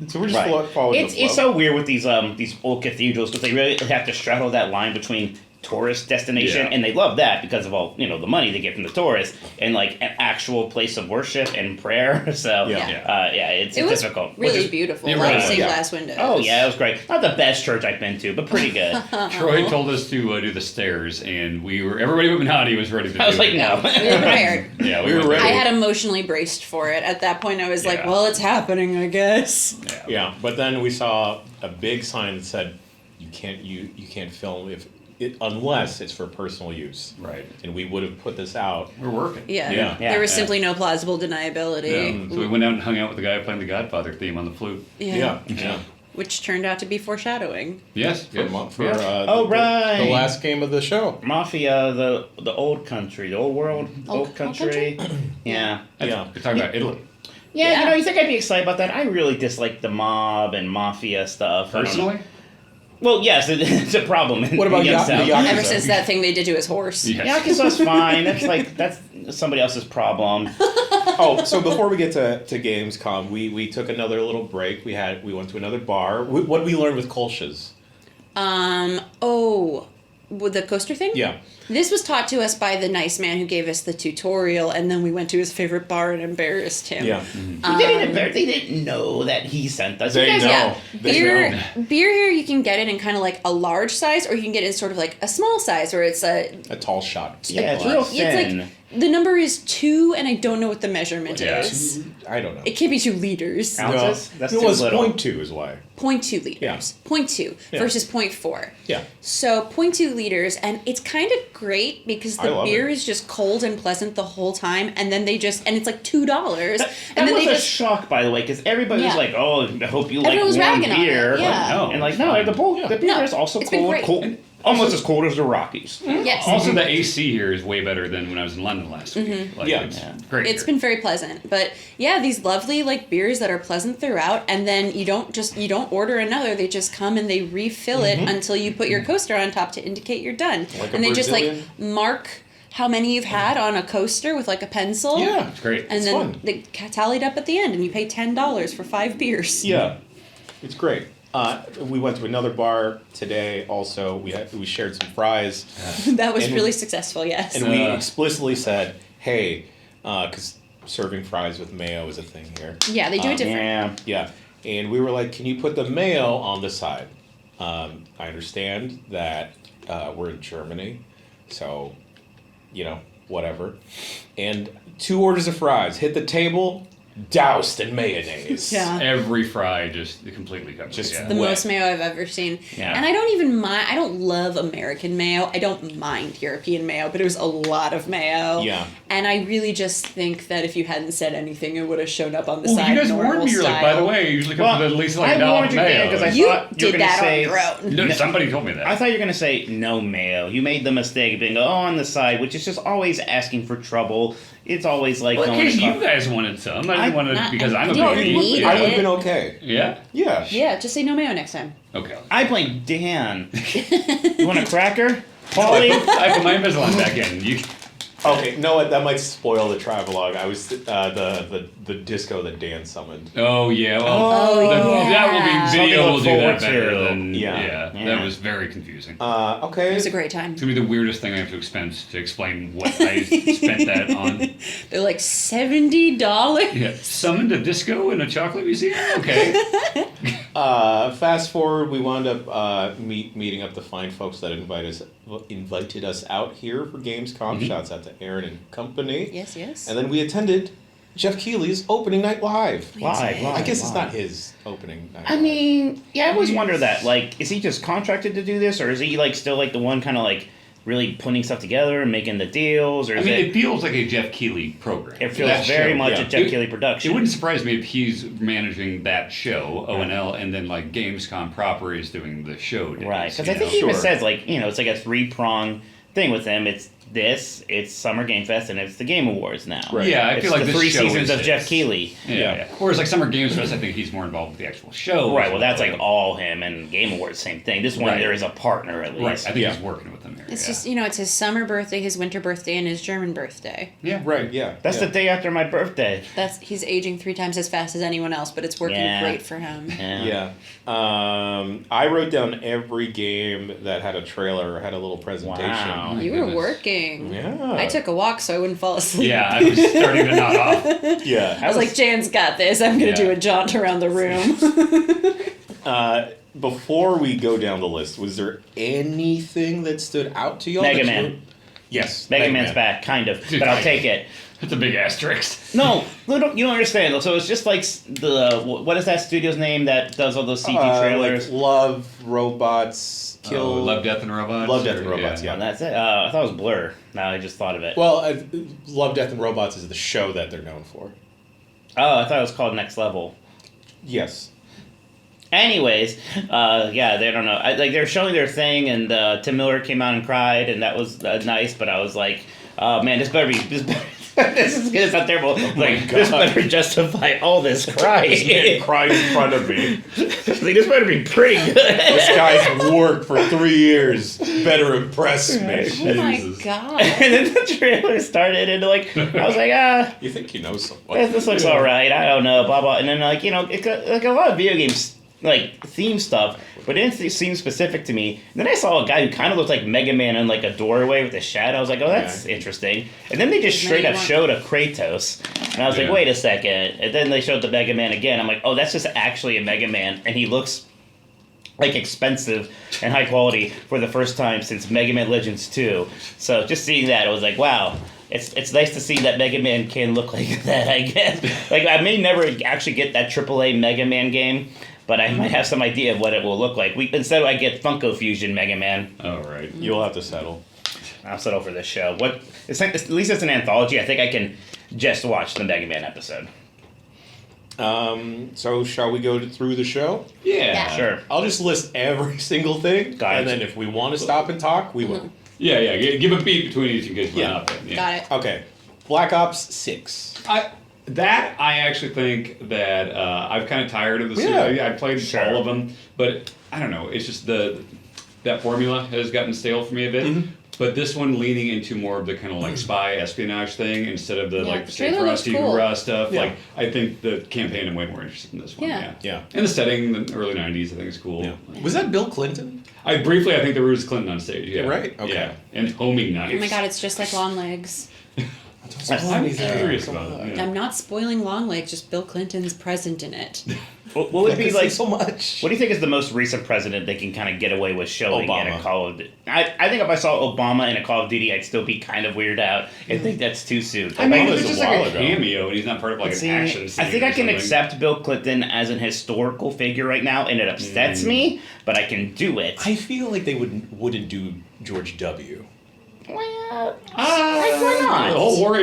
So we're just Right. following It's the flow. it's so weird with these old cathedrals because they really have to straddle that line between tourist destination, Yeah. and they love that because of all, you know, the money they get from the tourists, and like an actual place of worship and prayer. So Yeah. it's It was difficult. really Which is- beautiful. it A lot of really stained was. glass windows. Oh yeah, it was great. Not the best church I've been to, but pretty good. Troy told us to do the stairs, and everybody but Minati was ready to do I was like, it. no. We were prepared. Yeah, We were went ready. I there. had emotionally braced for it. At that point, I was like, Yeah. well, it's happening, I guess. Yeah, but then we saw a big sign that said, "You can't film unless it's for personal use." Right. And we would have put this out. We're working. Yeah. Yeah. There was Yeah. simply no plausible deniability. So we went out and hung out with the guy playing the Godfather theme on the flute. Yeah. Which turned out to be foreshadowing. Yes. For, yes. for yeah. Oh, the right. last game of the show. Mafia, the old country, the old world, old country. Yeah. Yeah. We're talking about Italy. Yeah, Yeah. you know, you think I'd be excited about that? I really dislike the mob and mafia stuff. I don't know. Personally? Well, yes, it's a problem. In What about Young Ya- South. the Yakuza? Ever since that thing they did to his horse. Yes. Yakuza's fine. That's somebody else's problem. Oh, so before we get to Gamescom, we took another little break. We went to another bar. What did we learn with Kolsch's? With the coaster thing? Yeah. This was taught to us by the nice man who gave us the tutorial, and then we went to his favorite bar and embarrassed him. Yeah. They didn't know that he sent us. They You guys- know. Yeah, They beer here you can get it in kind of like a large size, or you can get it in sort of like a small size, where it's a A tall shot. Yeah, it's real it's thin. like the number is 2, and I don't know what the measurement Yeah. is. I don't know. It can't be 2 liters. Ounces? That's it too was little. 0.2 is why. 0.2 liters. Yeah. 0.2 Yeah. versus 0.4. Yeah. So 0.2 liters, and it's kind of great because I the love beer it. is just cold and pleasant the whole time, and then it's like $2, That and then was they a just shock, by the way, because everybody was Yeah. like, "Oh, I hope you Everyone was like warm ragging on it, beer." yeah. No, And like, it's no, fine. the beer No, is also it's been great. cold, almost as cold as the Rockies. yes. Also, the AC here is way better than when I was in London last week. Like, Yeah. it's Yeah. great. It's here. been very pleasant, but yeah, these lovely like beers that are pleasant throughout, and then you don't order another. They just come and they refill it until you put your coaster on top to indicate you're done, Like a and they just like Brazilian? mark how many you've had on a coaster with like a pencil. Yeah. It's great. And It's then fun. they tallied up at the end, and you pay $10 for 5 beers. Yeah. It's great. We went to another bar today. Also, we shared some fries, That was And- really successful. Yes. and we explicitly said, "Hey," because serving fries with mayo is a thing here. yeah, they do it different. Yeah. Yeah, and we were like, "Can you put the mayo on the side?" I understand that we're in Germany, so whatever. And 2 orders of fries hit the table. doused in mayonnaise. Yeah. Every fry just completely covered. Just yeah. The Wet. most mayo I've ever seen. Yeah. And I don't even mind, I don't love American mayo. I don't mind European mayo, but it was a lot of mayo. Yeah. And I really just think that if you hadn't said anything, it would have shown up on the Ooh, side. you guys normal warned me. You're like, by the style. way, it usually comes with at least like I a dollop warned of you, Dan, mayo. because I You thought you were did gonna that say. on your own. No, somebody told me that. I thought you were gonna say no mayo. You made the mistake of being on the side, which is just always asking for trouble. It's always like well, in going case to you guys wanted some, I didn't want to not- because I'm a you don't baby. need I it. would have been okay. Yeah. Yeah. Yeah, just say no mayo next time. Okay. I blame Dan. You want a cracker, Paulie? I put my Invisalign back in. You. Okay, no, what? That might spoil the travelogue. I was the disco that Dan summoned. Oh yeah. Well, Oh, that will yeah. be Something video. to Will look do that forward better to. than Yeah. That Yeah. was very confusing. Okay. It was a great time. It's gonna be the weirdest thing I have to expense to explain what I spent that on. They're like $70. Yeah, summoned a disco in a chocolate museum. Okay. Fast forward, we wound up meeting up the fine folks that invited us out here for Gamescom. Shouts out to Aaron and company. Yes, yes. And then we attended Jeff Keighley's opening night live. Live. I guess it's not his opening night. I mean, yeah, I always wonder that. Like, is he just contracted to do this, or is he like still like the one kind of like really putting stuff together and making the deals, or I is mean, it? it feels like a Jeff Keighley program. It feels That very show, much yeah. a Jeff Keighley production. It wouldn't surprise me if he's managing that show, ONL, and then like Gamescom proper is doing the show days. Right, because you I think know? he even Sure. says like it's like a 3-prong thing with him. It's Summer Game Fest, and it's the Game Awards now. Right. Yeah, I It's feel like the this 3 show seasons is of his. Jeff Keighley. Yeah. Whereas like Summer Games Fest, I think he's more involved with the actual show. Right. Well, that's like all him, and Game Awards same thing. This one Right. there is a partner at Right. I least. think Yeah. he's working with them here. It's yeah. just, it's his summer birthday, his winter birthday, and his German birthday. Yeah. Right, yeah. That's yeah. the day after my birthday. He's aging 3 times as fast as anyone else, but it's working Yeah. great for him. Yeah. Yeah. I wrote down every game that had a trailer or had a little presentation. Wow. You were goodness. working. Yeah. I took a walk so I wouldn't fall asleep. Yeah, I was starting to nod off. Yeah. I was like, Jan's got this. I'm going to Yeah. do a jaunt around the room. Before we go down the list, was there anything that stood out to y'all? Mega that Man. you- Yes. Mega Man's back, kind of, but I'll take it. That's a big asterisk. No, you don't understand. So it's just like what is that studio's name that does all those CG trailers? Like Love, Robots, Kill. Love, Death, and Robots. Love, Death, and Robots, yeah. And that's it. I thought it was Blur. Now I just thought of it. Well, Love, Death, and Robots is the show that they're known for. Oh, I thought it was called Next Level. Yes. Anyways, yeah, they don't know. They're showing their thing, and Tim Miller came out and cried, and that was nice. But I was like, oh man, this better be this is gonna sound terrible. Like this better justify all this crying. This man cried in front of me. Like, this better be pretty good. This guy's worked for 3 years. Better impress me. Oh my god. And then the trailer started, and like I was like, You think you know someone? this looks all right. I don't know, blah blah. And then it's got, like a lot of video games like theme stuff, but it didn't seem specific to me. And then I saw a guy who kind of looked like Mega Man in like a doorway with a shadow. I was like, oh, that's interesting. And then they just straight up showed a Kratos, and I was like, Yeah. wait a second. And then they showed the Mega Man again. I'm like, oh, that's just actually a Mega Man, and he looks like expensive and high quality for the first time since Mega Man Legends 2. So just seeing that, I was like, wow. It's nice to see that Mega Man can look like that, I guess. Like, I may never actually get that AAA Mega Man game, but I might have some idea of what it will look like. Instead, I get Funko Fusion Mega Man. All right. You'll have to settle. I'll settle for this show. At least it's an anthology. I think I can just watch the Mega Man episode. So shall we go through the show? Yeah. Sure. I'll just list every single thing, Got it. and then if we want to stop and talk, we will. Yeah. Give a beat between each in case we're Yeah. not. Yeah. Got it. Okay. Black Ops 6. I actually think that I've kind of tired of the Yeah. series. I played Sure. all of them, but I don't know. It's just that formula has gotten stale for me a bit. Mm-hmm. But this one leaning into more of the kind of like spy espionage thing instead of the Yeah, like the stay trailer for us, looks cool. hoorah stuff. Yeah. Like I think the campaign I'm way more interested in this one. Yeah. Yeah. Yeah. And the setting, the early '90s, I think is cool. Yeah. Was that Bill Clinton? I think there was Clinton on stage. Yeah. Right, okay. Yeah. And homing knives. Oh my god, it's just like long legs. I'm curious about it. Yeah. I'm not spoiling Longlegs, just Bill Clinton's present in it. What would be like? so much. What do you think is the most recent president they can kind of get away with showing in Obama. a Call of Duty? I think if I saw Obama in a Call of Duty, I'd still be kind of weirded out. I think that's too soon. I mean, Obama's it's a just while like a ago. cameo, and he's not part of like See, an action scene. I think or I can something. accept Bill Clinton as an historical figure right now, and it upsets me, but I can do it. I feel like they wouldn't do George W. Well, why not? The whole war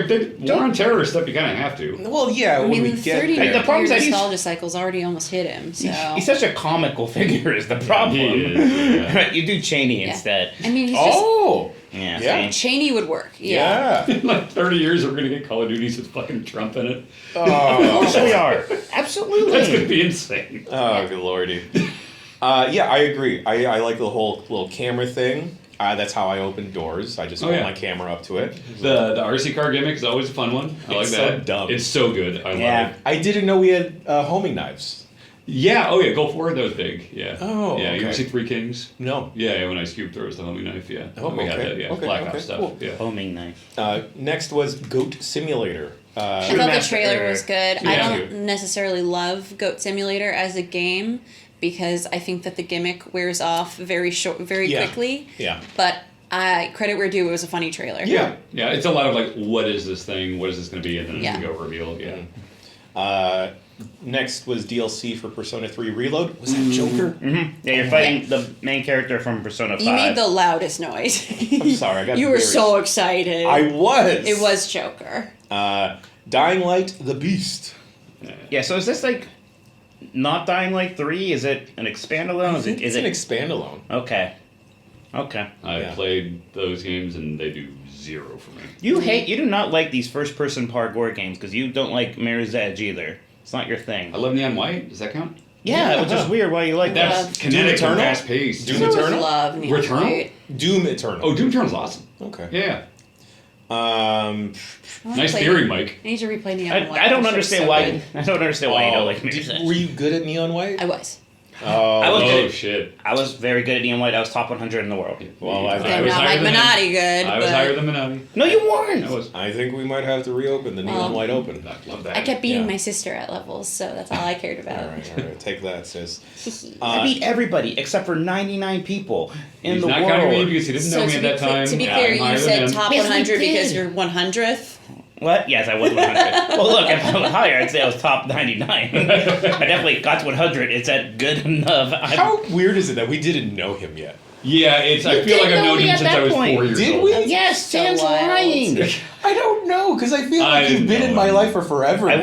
on terror stuff, you kind of have to. Well, yeah, I when mean, we the get 30 there. The problem is that he's- nostalgia cycle's already almost hit him, so... He's such a comical figure is the problem. he is, yeah. Right, you do Cheney Yeah. instead. I mean, he's Oh! Yeah. Yeah. see? Cheney would work, yeah. Yeah. In like 30 years, we're gonna get Call of Duties with fucking Trump in it. Of course we are. Absolutely. That's gonna be insane. Oh, good lordy. Yeah, I agree. I like the whole little camera thing. That's how I open doors. I just hold yeah. my camera up to it. The RC car gimmick is always a fun one. I like It's so that. dumb. It's so good. I Yeah. love it. I didn't know we had homing knives. Yeah. Oh yeah. Go forward. That was big. Yeah. Oh, Yeah. You ever okay. see Three Kings? No. Yeah. When Ice Cube throws the homing knife. Yeah. Oh, we had okay. that. Yeah. Okay, Black okay, Ops stuff. cool. Yeah. Homing knife. Next was Goat Simulator. I thought the Remaster. trailer was good. I Yeah. don't necessarily love Goat Simulator as a game because I think that the gimmick wears off very Yeah. quickly. Yeah. But credit where due, it was a funny trailer. Yeah. Yeah. It's a lot of like, what is this thing? What is this going to be? And then Yeah. it's go reveal. Yeah. Next was DLC for Persona 3 Reload. Was that Joker? Yeah, you're fighting the main character from Persona 5. You made the loudest noise. I'm sorry, I got You were very- so excited. I was. It was Joker. Dying Light, The Beast. Yeah, so is this like not Dying Light 3? Is it an expandalone? I think it's an expandalone. Okay. Okay. I Yeah. played those games and they do zero for me. You do not like these first-person parkour games because you don't like Mirror's Edge either. It's not your thing. I love Neon White. Does that count? Yeah, which is weird why you like that. That's kinetic Eternal? and fast paced. Doom I would Eternal? love Neon Returnal? White. Doom Eternal. Oh, Doom Eternal's awesome. Okay. Yeah. I wanna Nice play- theory, Mike. I need to replay Neon White. I don't It's understand so why. good. I don't understand why you don't like Mirror's Edge. Were you good at Neon White? I was. Oh, I was Oh good. shit. I was very good at Neon White. I was top 100 in the world. Well, I I I'm was not higher like than him. Minotti good, I was but higher than Minotti. No, you weren't. I was. I think we might have to reopen the Neon Well, White Open. I love that. I kept beating Yeah. my sister at levels, so that's all I cared about. All right. Take that, sis. I beat everybody except for 99 people in He's the not world. counting me because he didn't know So me to at be, that time. to be Yeah, clear, I'm you higher than said him. top Yes, we 100 because did. you're 100th. What? Yes, I was 100. Well, look, if I was higher, I'd say I was top 99. I definitely got to 100. It's at good enough. How weird is it that we didn't know him yet? Yeah, it's. I You feel like did I've know known me him at since that I was point. 4 years Did old. we? Yes, So Sam's wild. lying. I don't know because I feel I like you've didn't been know in my him. life for forever. I now.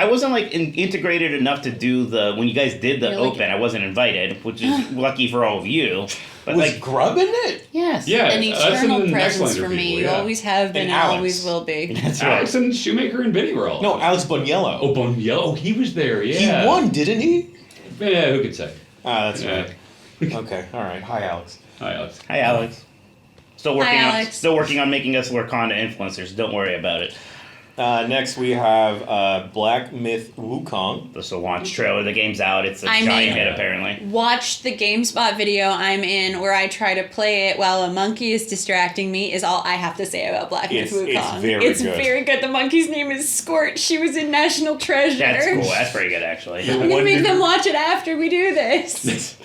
wasn't integrated enough to do the when you guys did the You're like- open. I wasn't invited, which is lucky for all of you. But Was like, Grub in it? yes, Yeah, An that's in eternal the next presence line for me. review, You yeah. always have been And and Alex. always will be. that's right. Alex and Shoemaker and Benny were all. No, Alex Boniello. Oh, Boniello. Oh, he was there. Yeah. He won, didn't he? Yeah, who could say? That's Yeah. right. Okay, all right. Hi, Alex. Hi, Alex. Hi, Alex. Still Alex. working on making us Wakanda influencers. Don't worry about it. Next, we have Black Myth Wukong. The launch trailer. The game's out. It's a I giant mean- hit, apparently. Watch the GameSpot video I'm in where I try to play it while a monkey is distracting me is all I have to say about Black Myth It's Wukong. very It's good. very good. The monkey's name is Squirt. She was in National Treasure. That's cool. That's pretty good, actually. I'm gonna make them watch it after we do this.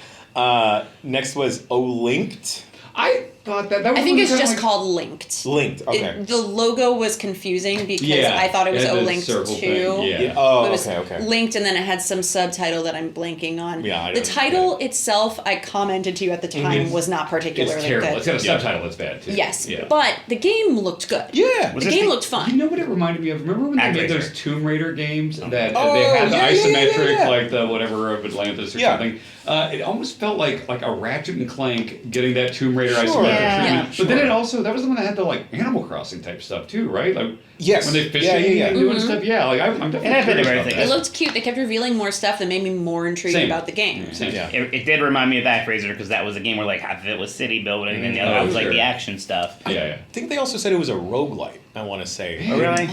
Next was O Linked. I thought that was. I think one it's kinda just like- called Linked. Linked. Okay. The logo was confusing because Yeah, I thought it was it had O the Linked circle too. thing, yeah. Yeah. Oh, It was okay. linked, and then it had some subtitle that I'm blanking on. Yeah, I the don't title get itself, I commented to you at the time, was not particularly It's terrible. good. It's got a subtitle that's bad too. Yes, Yeah. but the game looked good. Yeah. Was The this game the- looked fun. You know what it reminded me of? Remember when they made Actraiser. those Tomb Raider games that Oh, they had the yeah, yeah, isometric, yeah. like the whatever of Atlantis or Yeah. something? It almost felt like a Ratchet and Clank getting that Tomb Raider Sure. isometric Yeah. treatment. Yeah, But then sure. it also that was the one that had the like Animal Crossing type stuff too, right? Like Yes. when they fishing Yeah. and doing stuff. Yeah, like I'm definitely It had a bit of curious about everything. It that. looked cute. They kept revealing more stuff that made me more intrigued Same. about the game. Same. Yeah. It did remind me of Actraiser because that was a game where like half of it was city building and the other Oh, was like sure. the action stuff. Yeah, yeah. I think they also said it was a roguelite. I want to say. Oh, really?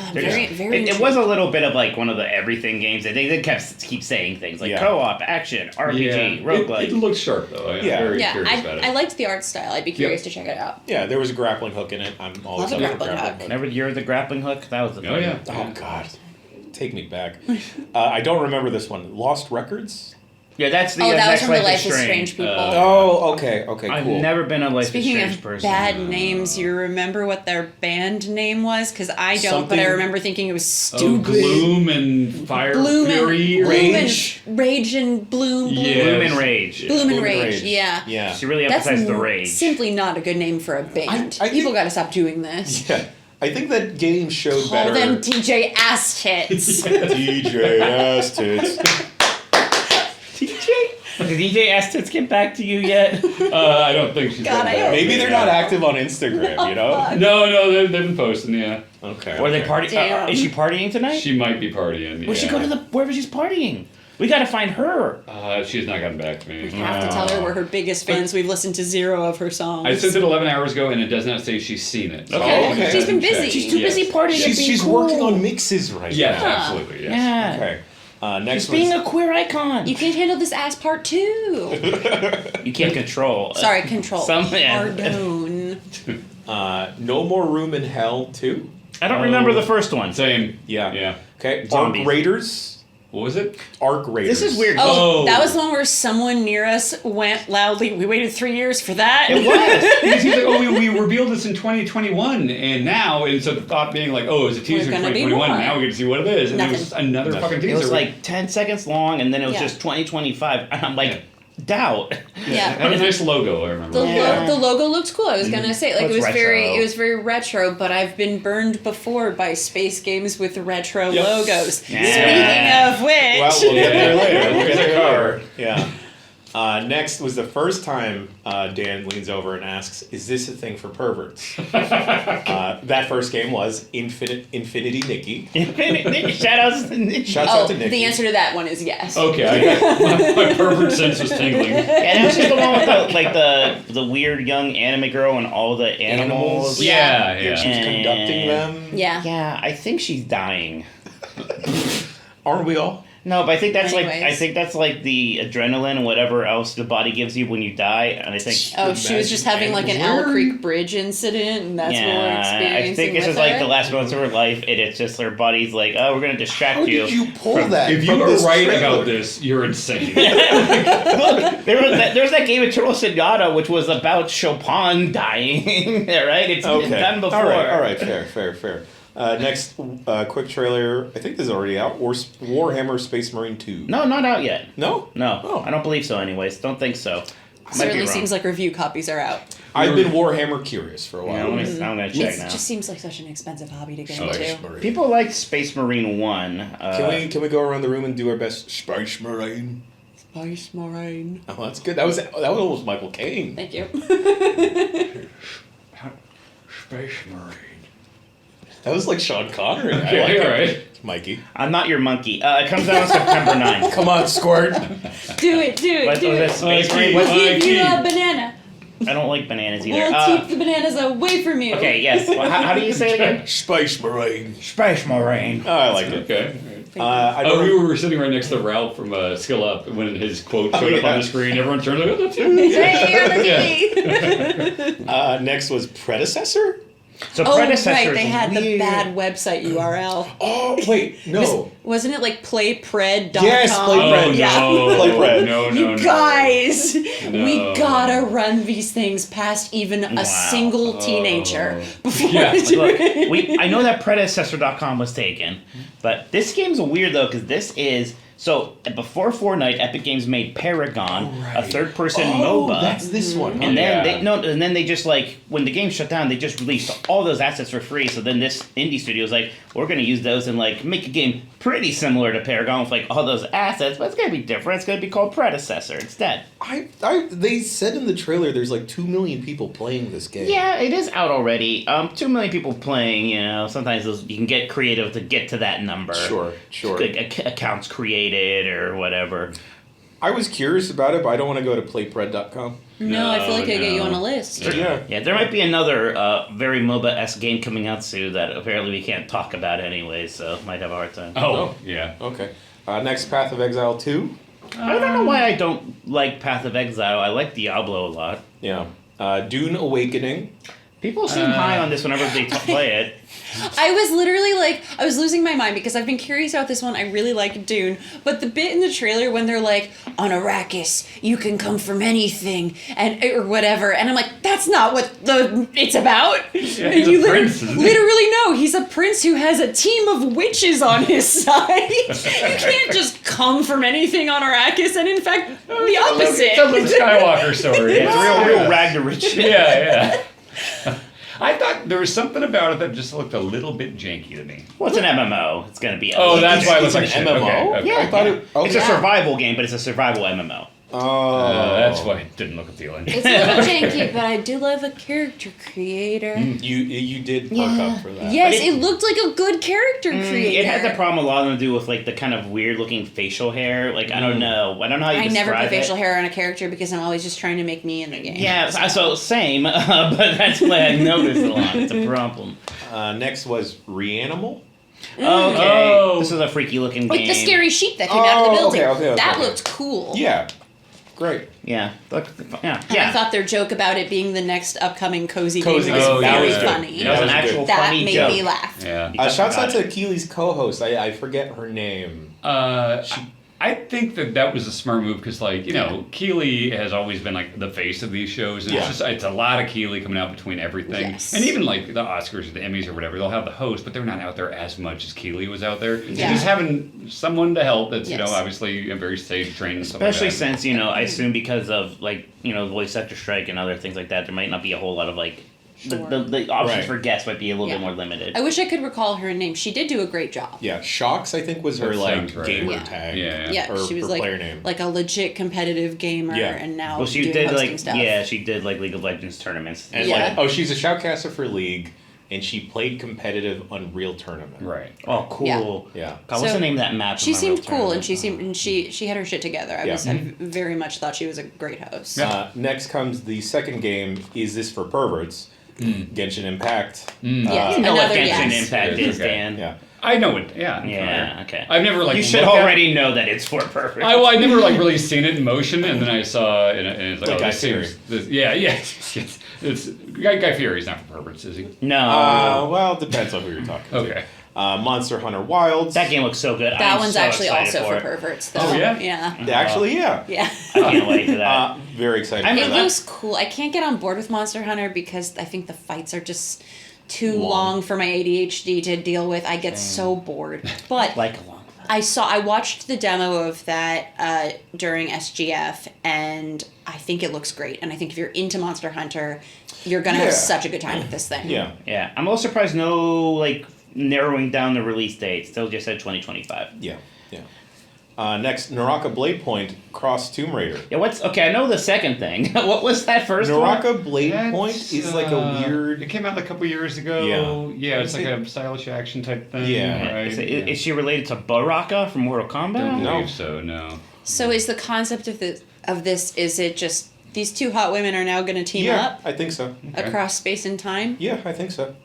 It was a little bit of like one of the everything games. They did keep saying things like co-op, action, RPG, roguelike. It looks sharp though. I'm very curious about it. I liked the art style. I'd be curious to check it out. Yeah, there was a grappling hook in it. I'm always Love a up for grappling hook. Whenever you're the grappling hook, that was the thing. Oh yeah. Oh God, take me back. I don't remember this one. Lost Records. Yeah, that's the that was Next from the Life Life is Strange people. Okay, cool. I've never been a Life Speaking is Strange of person. bad names, you remember what their band name was? Because I don't, but I Something- remember thinking it was Oh, stupid. Gloom and Fire Fury. Rage. Rage and Bloom. Yeah. Bloom and Rage. Bloom and Bloom and Rage. Rage. Yeah. Yeah. She really That's emphasized the rage. simply not a good name for a band. I People think- got to stop doing this. Yeah. I think that game showed Call better. them DJ Ass Tits. DJ ass tits. Did DJ Astons get back to you yet? I don't think she's. God, got I that. hope Maybe they're not active on Instagram, you know? No, they've been posting. Yeah, Okay. Or are they okay. partying? Damn. Is she partying tonight? she might be partying. We should go to wherever she's partying. We gotta find her. She's not gotten back to me. Have to tell her we're her biggest fans. We've listened to 0 of her songs. I sent it 11 hours ago, and it does not say she's seen it. So Okay. I'll go ahead She's been and check. busy. She's too busy Yes. partying. and being She's cool. working on mixes right Yes, now. absolutely. Yes. Yeah. Okay. Next She's being one's- a queer icon. You can't handle this ass part 2. You can't control. Sorry, control. Yeah. Pardon. No More Room in Hell 2? I don't remember the first one. Same. Yeah. Yeah. Okay. Zombies. Arc Raiders. What was it? Arc Raiders. This is weird. Oh, Oh. that was the one where someone near us went loudly. We waited 3 years for that. It was. Because he's like, oh, we revealed this in 2021, and now, and so the thought being like, oh, it's a teaser in gonna be 2021, more. now we get to see what it is, and it was another fucking It teaser. was like 10 seconds long, and then it was Yeah. just 2025. And I'm like, doubt. Yeah. Had a nice logo, I remember. The logo looked cool. I was gonna say, like, Looks it retro. was very retro. But I've been burned before by space games with retro Yep. logos. Yeah. Speaking of which, Well, we'll get there later. We'll get It's a there car. later. Yeah. Next was the first time Dan leans over and asks, "Is this a thing for perverts?" That first game was Infinity Nikki. Shoutouts to Nick. Shouts out oh, to Nikki. the answer to that one is yes. Okay, my pervert sense was tingling. And that's just the one with the weird young anime girl and all the animals. Yeah, yeah. She's conducting them. Yeah. Yeah, I think she's dying. Aren't we all? No, but I think that's Anyways. like the adrenaline and whatever else the body gives you when you die. And I think Oh, she was just having like an Owl Creek Bridge incident, and that's what we're experiencing. I think this with is like her. the last moments of her life, and it's just her body's like, oh, we're gonna distract How you. did you pull from- that? If you from are this right trailer? about this, you're insane. Look, there was that game Eternal Sonata, which was about Chopin dying. Right? It's been done before. All right, fair. Next, quick trailer. I think this is already out. Warhammer Space Marine 2. No, not out yet. No? No, Oh. I don't believe so. Anyways, don't think so. Might be Certainly wrong. seems like review copies are out. I've been Warhammer curious for a Yeah, while. I'm gonna check It now. just seems like such an expensive hobby to get Space into. Marine. People like Space Marine 1. Can we go around the room and do our best Space Marine? Space Marine. Oh, that's good. That was almost Michael Caine. Thank you. Space Marine. That was like Sean Connery. I Okay, like it. all right. Mikey. I'm not your monkey. It comes out on September 9th. Come on, Squirt. Do it, do What it, do was that it. Space Marine? Mikey. We'll give you a Mikey. banana. I don't like bananas either. We'll keep the bananas away from you. Okay, yes. Well, how do you say it again? Space Marine. Space Marine. Oh, I like it. Okay. I Oh, don't we were sitting right next to Ralph from Skill Up when his quote showed up yeah. on the screen. Everyone turned like, oh, that's him. Hey, you're on the Yeah. TV. Next was Predecessor? So Oh, predecessor right, is they had the weird. bad website URL. Oh, wait, no. Wasn't it like playpred.com? Yes, Playpred. Oh, Yeah. no. Like Red. No, You guys, No. we gotta run these things past even a Wow. single teenager before Yeah, we do Look, it. I know that predecessor.com was taken, but this game's weird though because this is so before Fortnite, Epic Games made Paragon, a third-person MOBA. That's this one. And then Yeah. then they just like when the game shut down, they just released all those assets for free. So then this indie studio was like, we're gonna use those and like make a game pretty similar to Paragon with like all those assets, but it's gonna be different. It's gonna be called Predecessor instead. They said in the trailer there's like 2 million people playing this game. Yeah, it is out already. 2 million people playing. You know, sometimes you can get creative to get to that number. Sure. Like, accounts created or whatever. I was curious about it, but I don't want to go to playpred.com. No, I feel like I get you no. on a list. Yeah. Yeah, there might be another very MOBA-esque game coming out soon that apparently we can't talk about anyway, so might have a hard time. Oh, yeah. Okay. Next, Path of Exile 2. I don't know why I don't like Path of Exile. I like Diablo a lot. Yeah. Dune Awakening. People seem high on this whenever they play it. I was literally like, I was losing my mind because I've been curious about this one. I really like Dune. But the bit in the trailer when they're like, on Arrakis, you can come from anything, and or whatever. And I'm like, that's not what it's about. Yeah, And he's you a prince, isn't he? literally know he's a prince who has a team of witches on his side. You can't just come from anything on Arrakis, and in fact, the opposite. Sounds like a Skywalker story. It's real Ragnarok. Yeah. I thought there was something about it that just looked a little bit janky to me. Well, it's an MMO. It's going to be. Oh, that's why it looks It's like an shit. MMO? Okay, okay. Yeah. I thought it. It's a Okay. survival game, but it's a survival MMO. Oh. That's why it didn't look appealing. It's a little janky, but I do love a character creator. You did perk up for that. Yes, But it- it looked like a good character creator. It had the problem a lot to do with like the kind of weird looking facial hair. Like I don't know how you I describe never put it. facial hair on a character because I'm always just trying to make me in the game. Yeah, so same, but that's what I noticed a lot. It's a problem. Next was Reanimal. Okay, Oh. this is a freaky looking Like game. the scary sheep that came out of the Oh, building. okay, that okay. looked cool. Yeah. Great. Yeah, yeah, And I thought their joke about it being the next upcoming cozy Cozy game was game. Oh, very yeah. That was funny. good. That was an was actual good. That funny made joke. me laugh. Yeah. Shouts out about to Keely's co-host. I forget her name. I think that was a smart move because, like, you know, Keeley has always been like the face of these shows. And Yeah. it's a lot of Keeley coming out between everything, Yes. and even like the Oscars or the Emmys or whatever, they'll have the host, but they're not out there as much as Keeley was out there. So Yeah. just having someone to help that's Yes. obviously a very sage trained, and stuff Especially like that. since I assume because of like voice actor strike and other things like that, there might not be a whole lot of like Sure. the options Right. for guests might be a little Yeah. bit more limited. I wish I could recall her name. She did do a great job. Yeah, Shocks, I think, was her That sounds right. gamer Yeah. tag. Yeah. Yeah, Or she was her like player name. like a legit competitive gamer, Yeah. and now Well, she doing did hosting like stuff. she did like League of Legends tournaments. And Yeah. she's a shoutcaster for League, and she played competitive Unreal Tournament. Right. Oh, cool. Yeah. God, what's So, the name of that map? She from seemed Unreal cool, and Tournament? she had her shit together. I very much thought she was a great host. Next comes the second game. Is this for perverts? Genshin Impact. Yes, You know what another Genshin yes. Impact is, Okay. Dan. Yeah. I know it. Yeah. I'm Yeah, familiar. okay. I've never like. You should looked at- already know that it's for purpose. I never like really seen it in motion, and then I saw it, and it's like, Like oh, Guy this seems, Fieri. yeah. It's Guy Fieri's not for perverts, is he? No. Well, it depends on who you're talking to. Okay. Monster Hunter Wilds. That game looks so good. That I'm one's so actually excited also for it. perverts, though. Oh, yeah? Yeah. Actually, yeah. Yeah. I can't wait for that. Very excited I for mean, It that. looks cool. I can't get on board with Monster Hunter because I think the fights are just too Long. long for my ADHD to deal with. I get so bored. But like a long. I watched the demo of that during SGF, and I think it looks great. And I think if you're into Monster Hunter, you're gonna Yeah. have such a good time with this thing. Yeah. Yeah, I'm a little surprised no like narrowing down the release date. Still just said 2025. Yeah. Yeah. Next, Naraka Blade Point Cross Tomb Raider. Yeah, okay? I know the second thing. What was that first one? Naraka Blade That's, Point is like a weird. It came out a couple years ago. Yeah. It's like a stylish action type thing. Yeah. Right? Is she related to Baraka from Mortal I don't Kombat? No. believe so. No. So is the concept of this is it just these two hot women are now gonna team Yeah, up I think so. across space and time? Yeah, I think so.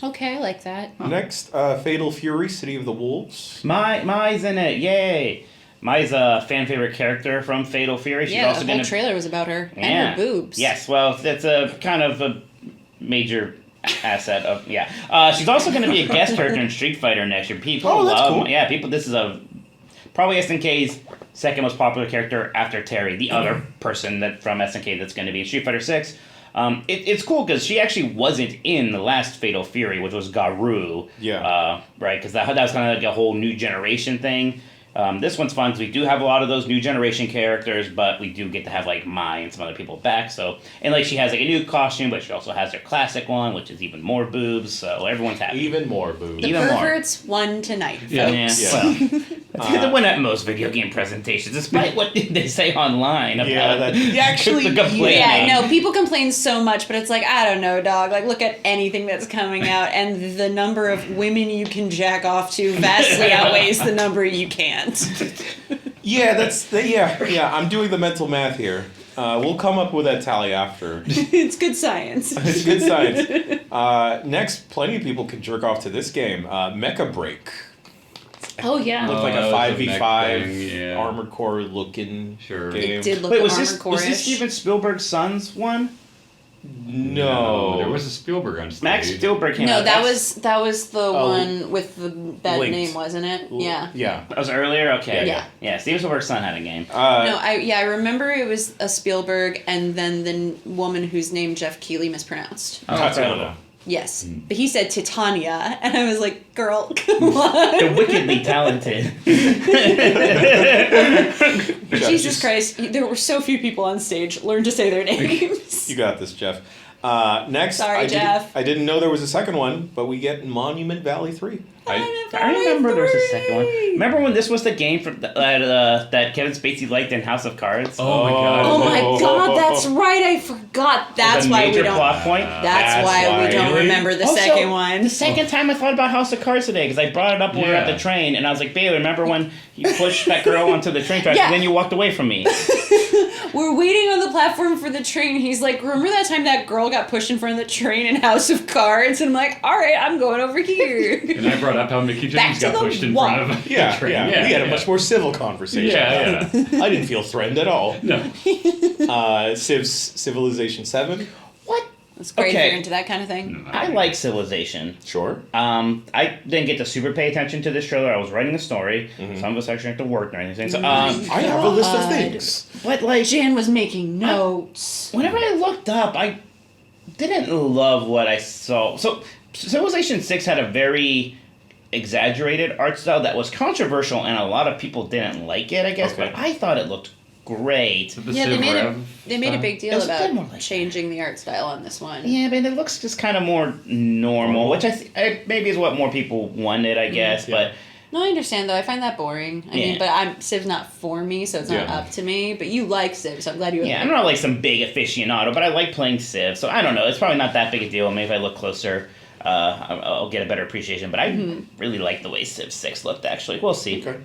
Okay, I like that. Next, Fatal Fury, City of the Wolves. Mai's in it. Yay! Mai's a fan favorite character from Fatal Fury. She's Yeah, also the whole gonna trailer was about her and her boobs. Yes, well, that's a kind of a major asset of she's also going to be a guest character in Street Fighter next year. People Oh, that's love. cool. Yeah, people. This is probably SNK's second most popular character after Terry, the other person from SNK that's going to be in Street Fighter 6. It's cool because she actually wasn't in the last Fatal Fury, which was Garou. Yeah. Right, because that was kind of like a whole new generation thing. This one's fun because we do have a lot of those new generation characters, but we do get to have like Mai and some other people back. So, and like she has like a new costume, but she also has her classic one, which is even more boobs. So everyone's happy. Even more boobs. The even more. perverts won tonight. Yeah. Yeah. Well, they win at most video game presentations, despite what they say online about actually, the complaining. Yeah, no, people complain so much, but it's like, I don't know, dog. Like, look at anything that's coming out, and the number of women you can jack off to vastly outweighs the number you can't. Yeah, I'm doing the mental math here. We'll come up with that tally after. It's good science. It's good science. Next, plenty of people can jerk off to this game. Mecha Break. Oh yeah. Looked like a that was a 5v5 mech thing, yeah. Armored Core looking Sure. game. It did look Wait, was Armored this Core-ish. Steven Spielberg's son's one? No. There was a Spielberg on stage. Max Spielberg came No, out. that That's- was the one with that Linked. name, wasn't it? Yeah. Yeah. That was earlier? Okay. Yeah. Yeah, Steven Spielberg's son had a game. No, I remember it was a Spielberg and then the woman whose name Jeff Keighley mispronounced. Tatiana. Yes, but he said Titania, and I was like, "Girl, come on!" The wickedly talented. Jesus Christ, there were so few people on stage. Learn to say their names. You got this, Jeff. Next, Sorry, Jeff. I didn't know there was a second one, but we get Monument Valley 3. I remember there was a second one. Remember when this was the game for that Kevin Spacey liked in House of Cards? Oh my god. Oh my God, that's right. I forgot. That's a why major we don't. plot point. That's why we don't Really? remember the Also, second one. The second time I thought about House of Cards today, because I brought it up when we were at Yeah. the train, and I was like, Bailey, remember when you pushed that girl onto the train track, Yeah. and then you walked away from me? We're waiting on the platform for the train. He's like, remember that time that girl got pushed in front of the train in House of Cards? And I'm like, all right, I'm going over here. And I brought up how Mickey Back James to got the pushed in wall. front of Yeah, the train. yeah. We had a much more civil conversation. Yeah, I didn't feel threatened at all. No. Civilization 7. What? It's great Okay. if you're into that kind of thing. I like Civilization. Sure. I didn't get to super pay attention to this trailer. I was writing the story. Some of us actually have to work or anything. So, I have a list of God. things. but like, Jan was making notes. whenever I looked up, I didn't love what I saw. So, Civilization 6 had a very exaggerated art style that was controversial, and a lot of people didn't like it, I guess. Okay. But I thought it looked great. The Yeah, they Civ made Rev a stuff. big deal It was a bit more about like changing the art style on this one. Yeah, but it looks just kind of more normal, which maybe is what more people wanted, I guess. yeah. No, I understand though. I find that boring. I mean, Yeah. but Civ's not for me, so it's not Yeah. up to me. But you like Civ, so I'm glad you. Yeah, I'm not like some big aficionado, but I like playing Civ, so I don't know. It's probably not that big a deal. Maybe if I look closer, I'll get a better appreciation. But I really like the way Civ 6 looked, actually. We'll see. Okay.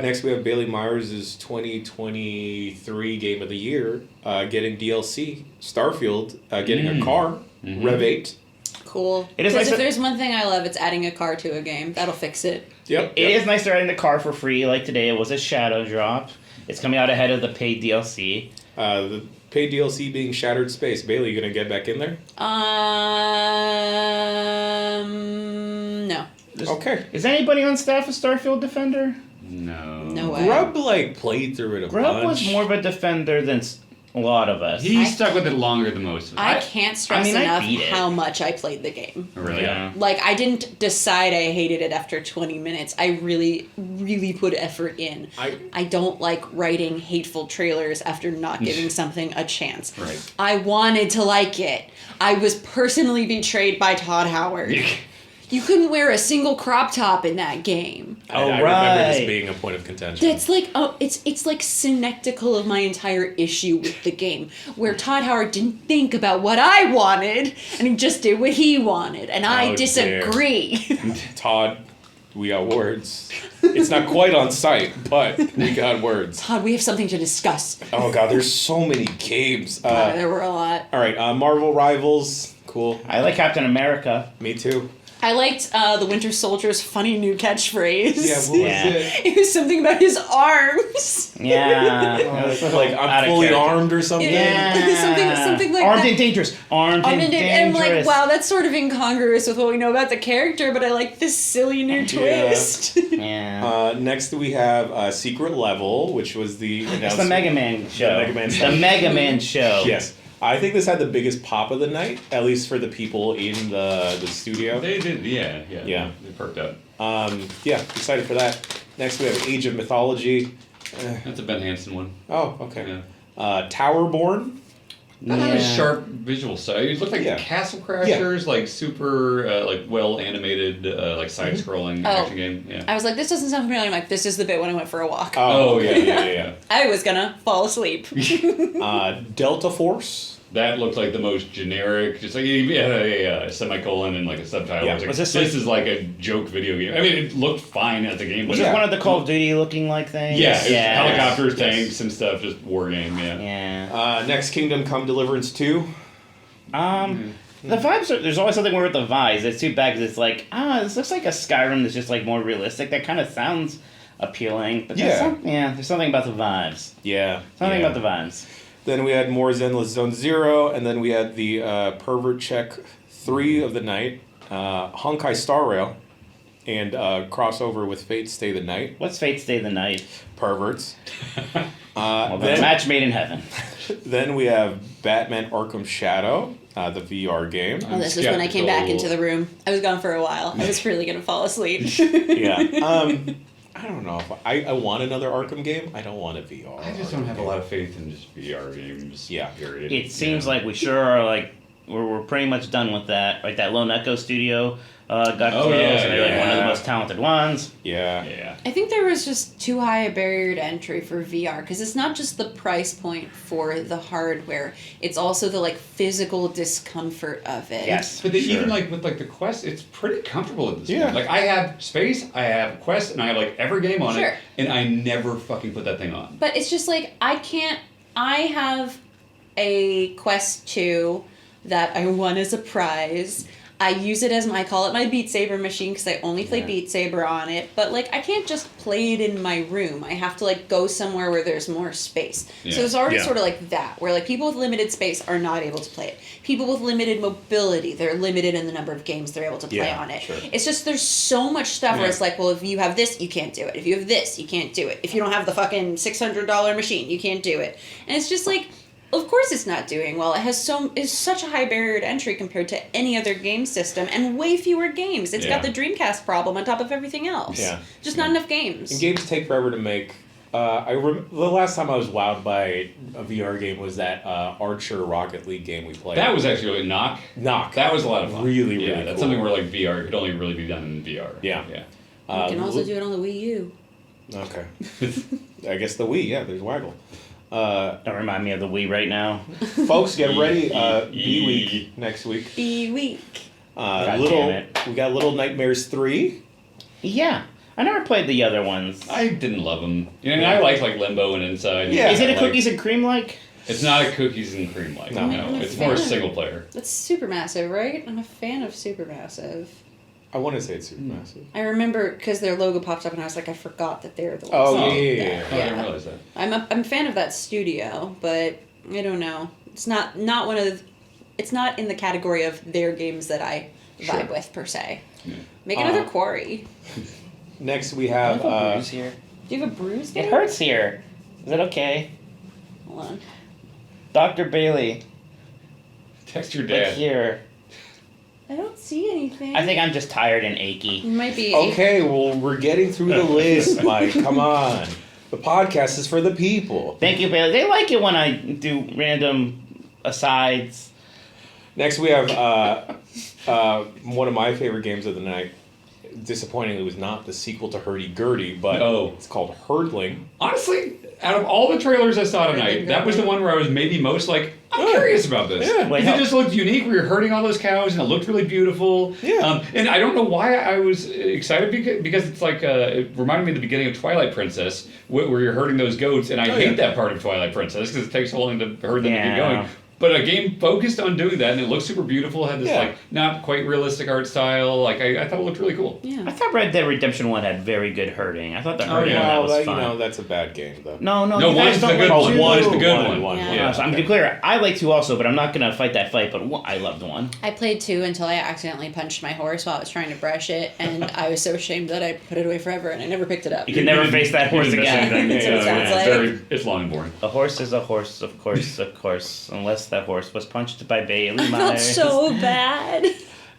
Next, we have Bailey Myers' 2023 Game of the Year getting DLC. Starfield getting a car. Rev 8. Cool. It is Because nice if that- there's one thing I love, it's adding a car to a game. That'll fix it. Yep. It is nice they're adding the car for free. Like today, it was a shadow drop. It's coming out ahead of the paid DLC. The paid DLC being Shattered Space. Bailey, you gonna get back in there? No. Okay. Is anybody on staff a Starfield Defender? No. No way. Grub played through it a Grub bunch. was more of a defender than a lot of us. He stuck with it longer than most of us. I can't stress I enough beat it. how much I played the game. Really? Yeah. Like, I didn't decide I hated it after 20 minutes. I really, really put effort in. I don't like writing hateful trailers after not giving something a chance. Right. I wanted to like it. I was personally betrayed by Todd Howard. You couldn't wear a single crop top in that game. I remember this right. being a point of contention. That's like it's like synectical of my entire issue with the game, where Todd Howard didn't think about what I wanted and he just did what he wanted, and I How disagree. Todd, we got words. It's not quite on site, but we got words. Todd, we have something to discuss. Oh god, there's so many games. There were a lot. All right, Marvel Rivals, cool. I like Captain America. Me too. I liked the Winter Soldier's funny new catchphrase. Yeah, what Yeah. was it? It was something about his arms. Yeah. That was Like out I'm of fully character. armed or something. Yeah. something like Armed that. and dangerous. Armed and And dangerous. I'm like, wow, that's sort of incongruous with what we know about the character, but I like this silly new twist. Yeah. Next we have Secret Level, which was the It's the announcement. Mega Man show. Mega Man The stuff. Mega Man show. Yes. I think this had the biggest pop of the night, at least for the people in the studio. They did, yeah. Yeah. They perked up. Yeah, excited for that. Next we have Age of Mythology. That's a Ben Hansen one. Oh, okay. Yeah. Towerborn. That had a sharp visual style. It looked like Yeah. Castle Crashers, like super, like well animated, like side scrolling action game. Yeah. I was like, this doesn't sound familiar. I'm like, this is the bit when I went for a walk. Oh yeah. I was gonna fall asleep. Delta Force. That looked like the most generic, just like you had a semicolon and like a subtitle. Yeah. It was like, Was this this like- is like a joke video game. I mean, it looked fine as a game. Was but this one of the Call of Duty looking like things? Yeah, it was helicopters, Yes. tanks, and stuff. Just war game. Yeah. Yeah. Next Kingdom Come Deliverance 2. The vibes are, there's always something weird with the vibes. It's too bad because it's like, this looks like a Skyrim that's just like more realistic. That kind of sounds appealing. But there's something about the vibes. Yeah. Something yeah. about the vibes. Then we had more Zenless Zone Zero, and then we had the Pervert Check 3 of the night, Honkai Star Rail, and crossover with Fate Stay the Night. What's Fate Stay the Night? Perverts. Well, then, match made in heaven. then we have Batman Arkham Shadow, the VR game. Oh, this is when I came back into the room. I was gone for a while. I was really gonna fall asleep. Yeah. I don't know if I want another Arkham game. I don't want a VR. I just don't have a lot of faith in just VR games. Yeah. Period. It seems like we sure are like we're pretty much done with that. Like that Lone Echo Studio got closed, and they're like one of the most talented ones. Yeah. Yeah. I think there was just too high a barrier to entry for VR because it's not just the price point for the hardware; it's also the like physical discomfort of it. Yes, But even like with like the Quest, it's pretty comfortable at this Yeah. point. Like I have space, I have Quest, and I have like every game on Sure. it, and I never fucking put that thing on. But it's just like I have a Quest 2 that I won as a prize. I use it as I call it my Beat Saber machine because I only play Beat Saber on it. But like I can't just play it in my room. I have to like go somewhere where there's more space. Yeah. So there's already Yeah. sort of like that where like people with limited space are not able to play it. People with limited mobility, they're limited in the number of games they're able to play Yeah, on it. sure. It's just there's so much stuff where Yeah. it's like, well, if you have this, you can't do it. If you have this, you can't do it. If you don't have the fucking $600 machine, you can't do it. And it's just like, of course it's not doing well. It's such a high barrier to entry compared to any other game system and way fewer games. It's got the Dreamcast problem on top of everything else. Yeah. Just not enough games. And games take forever to make. The last time I was wowed by a VR game was that Archer Rocket League game we played. That was actually really Knock. That was a lot of fun. Really, yeah, really that's cool. something where like VR could only really be done in VR. Yeah. Yeah. You can also do it on the Wii U. Okay. I guess the Wii. Yeah, there's Waggle. Don't remind me of the Wii right now. Folks, get ready. B week next week. B week. God damn it. We got Little Nightmares 3. Yeah, I never played the other ones. I didn't love them. You know, I like Limbo and Inside. Yeah. Is it a Like- cookies and cream like? It's not a cookies and cream like. No. No, it's more single player. That's Supermassive, right? I'm a fan of Supermassive. I want to say it's Supermassive. I remember because their logo popped up and I was like, I forgot that they're the ones. Oh, that yeah, did yeah, that. Oh, I didn't realize that. I'm a fan of that studio, but I don't know. It's not one of. It's not in the category of their games that I vibe with per se. Yeah. Make another Quarry. Next we I have. have a bruise here. Do you have a bruise? It there? hurts here. Is it okay? Hold on. Dr. Bailey, Text your look dad. here. I don't see anything. I think I'm just tired and achy. You might be. Okay, well, we're getting through the list, Mike. Come on. The podcast is for the people. Thank you, Bailey. They like it when I do random asides. Next we have one of my favorite games of the night. Disappointingly, it was not the sequel to Hurdy Gurdy, but it's called Hurdling. Honestly, out of all the trailers I saw tonight, that was the one where I was maybe most like, I'm curious about this. Yeah. Wait, Because it just looked unique. We were herding all those cows, and it looked really beautiful. Yeah. And I don't know why I was excited because it's like it reminded me of the beginning of Twilight Princess, where you're herding those goats, and I hate that part of Twilight Princess because it takes so long to herd them to get going. But a game focused on doing that, and it looked super beautiful. Had this like not quite realistic art style. Like I thought it looked really cool. Yeah. I thought Red Dead Redemption 1 had very good herding. I thought the herding on that was fun. that's a bad game, though. No, No, you guys one's the don't good like one. two. One's the good one. One. Yeah. So I'm to be clear, I like 2 also, but I'm not going to fight that fight, but I loved 1. I played 2 until I accidentally punched my horse while I was trying to brush it, and I was so ashamed that I put it away forever, and I never picked it up. You can never face that horse again. That's what it sounds like. It's long and boring. A horse is a horse, of course, unless that horse was punched by Bailey I felt Myers. so bad.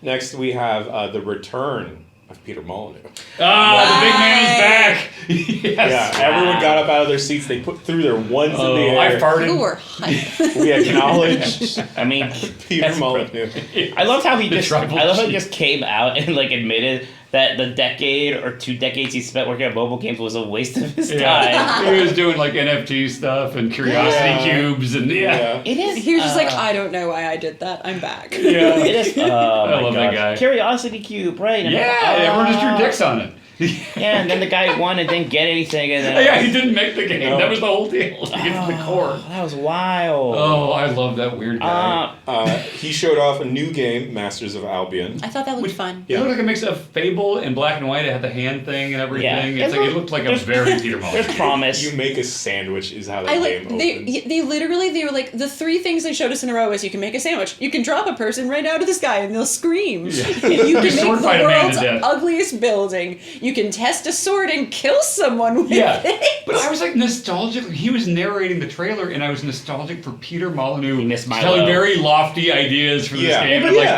Next, we have the return of Peter Molyneux. Ah, the big man is back. Yes. Yeah, everyone got up out of their seats. They threw their ones in the air. I People farted. were hyped. We acknowledged I mean, Peter Molyneux. I loved how he just. tribal I love how he chief. just came out and like admitted that the decade or 2 decades he spent working at mobile games was a waste of his time. Yeah. He was doing like NFT stuff and curiosity cubes and It is. He was just like, I don't know why I did that. I'm back. Yeah. It is. Oh I my love that guy. Curiosity Cube, right? And Everyone just drew dicks on it. Yeah, and then the guy won and didn't get anything, and then Yeah, he didn't make the game. No. That was the whole deal. To get to the core. that was wild. Oh, I love that weird guy. He showed off a new game, Masters of Albion. I thought that looked fun. It looked like a mix of Fable and Black and White. It had the hand thing and everything. Yeah. It looked like a very Peter Molyneux. There's promise. You make a sandwich is how that I game like opens. they were like the 3 things they showed us in a row is you can make a sandwich, you can drop a person right out of the sky and they'll scream, you can Sword make fight the a man to world's death. ugliest building, you can test a sword and kill someone with it. But I was like nostalgic. He was narrating the trailer, and I was nostalgic for Peter Molyneux He missed Milo. telling very lofty ideas for this Yeah. game. Yeah, I'm but like,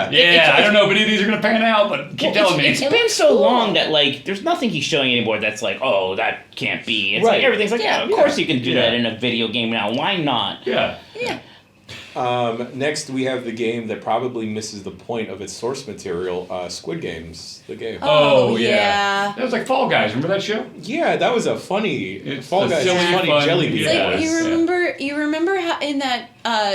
I don't know if any of these are going to pan out, but keep telling me. It's been so long that like there's nothing he's showing anymore that's like, oh, that can't be. It's Right. like everything's like, Yeah. of course you can do Yeah. that in a video game now. Why not? Yeah. Next, we have the game that probably misses the point of its source material, Squid Games, the game. Oh, yeah. That was like Fall Guys. Remember that show? Yeah, that was a funny, It's Fall a Guys, silly, funny fun- jelly yeah. bean. It's like Yes. you remember how in that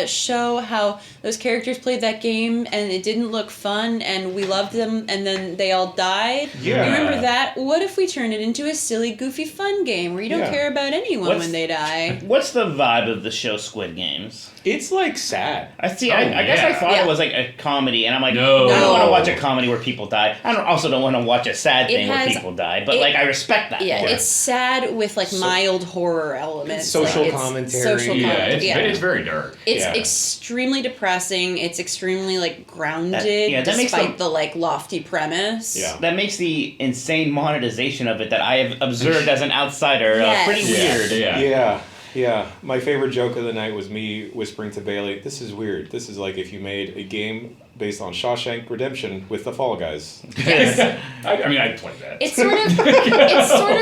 show how those characters played that game and it didn't look fun and we loved them and then they all died. Yeah. You remember that? What if we turned it into a silly, goofy, fun game where you don't Yeah. care about anyone What's- when they die? What's the vibe of the show Squid Games? It's like sad. I see. Oh, I guess I yeah. thought Yeah. it was like a comedy, and I'm like, No. I don't want to watch a comedy where people die. Also don't want to watch a sad It thing where has- people die. But it- like, I respect that. Yeah, more. it's sad with like mild horror elements. Social like, it's commentary. Social Yeah, commentary. it's very dark. It's Yeah. extremely depressing. It's extremely like grounded, that makes despite the- the like lofty premise. Yeah. That makes the insane monetization of it that I have observed as an outsider Yes. pretty Yeah. weird. Yeah. Yeah. My favorite joke of the night was me whispering to Bailey, "This is weird. This is like if you made a game based on Shawshank Redemption with the Fall Guys." I mean, I'd play that. It sort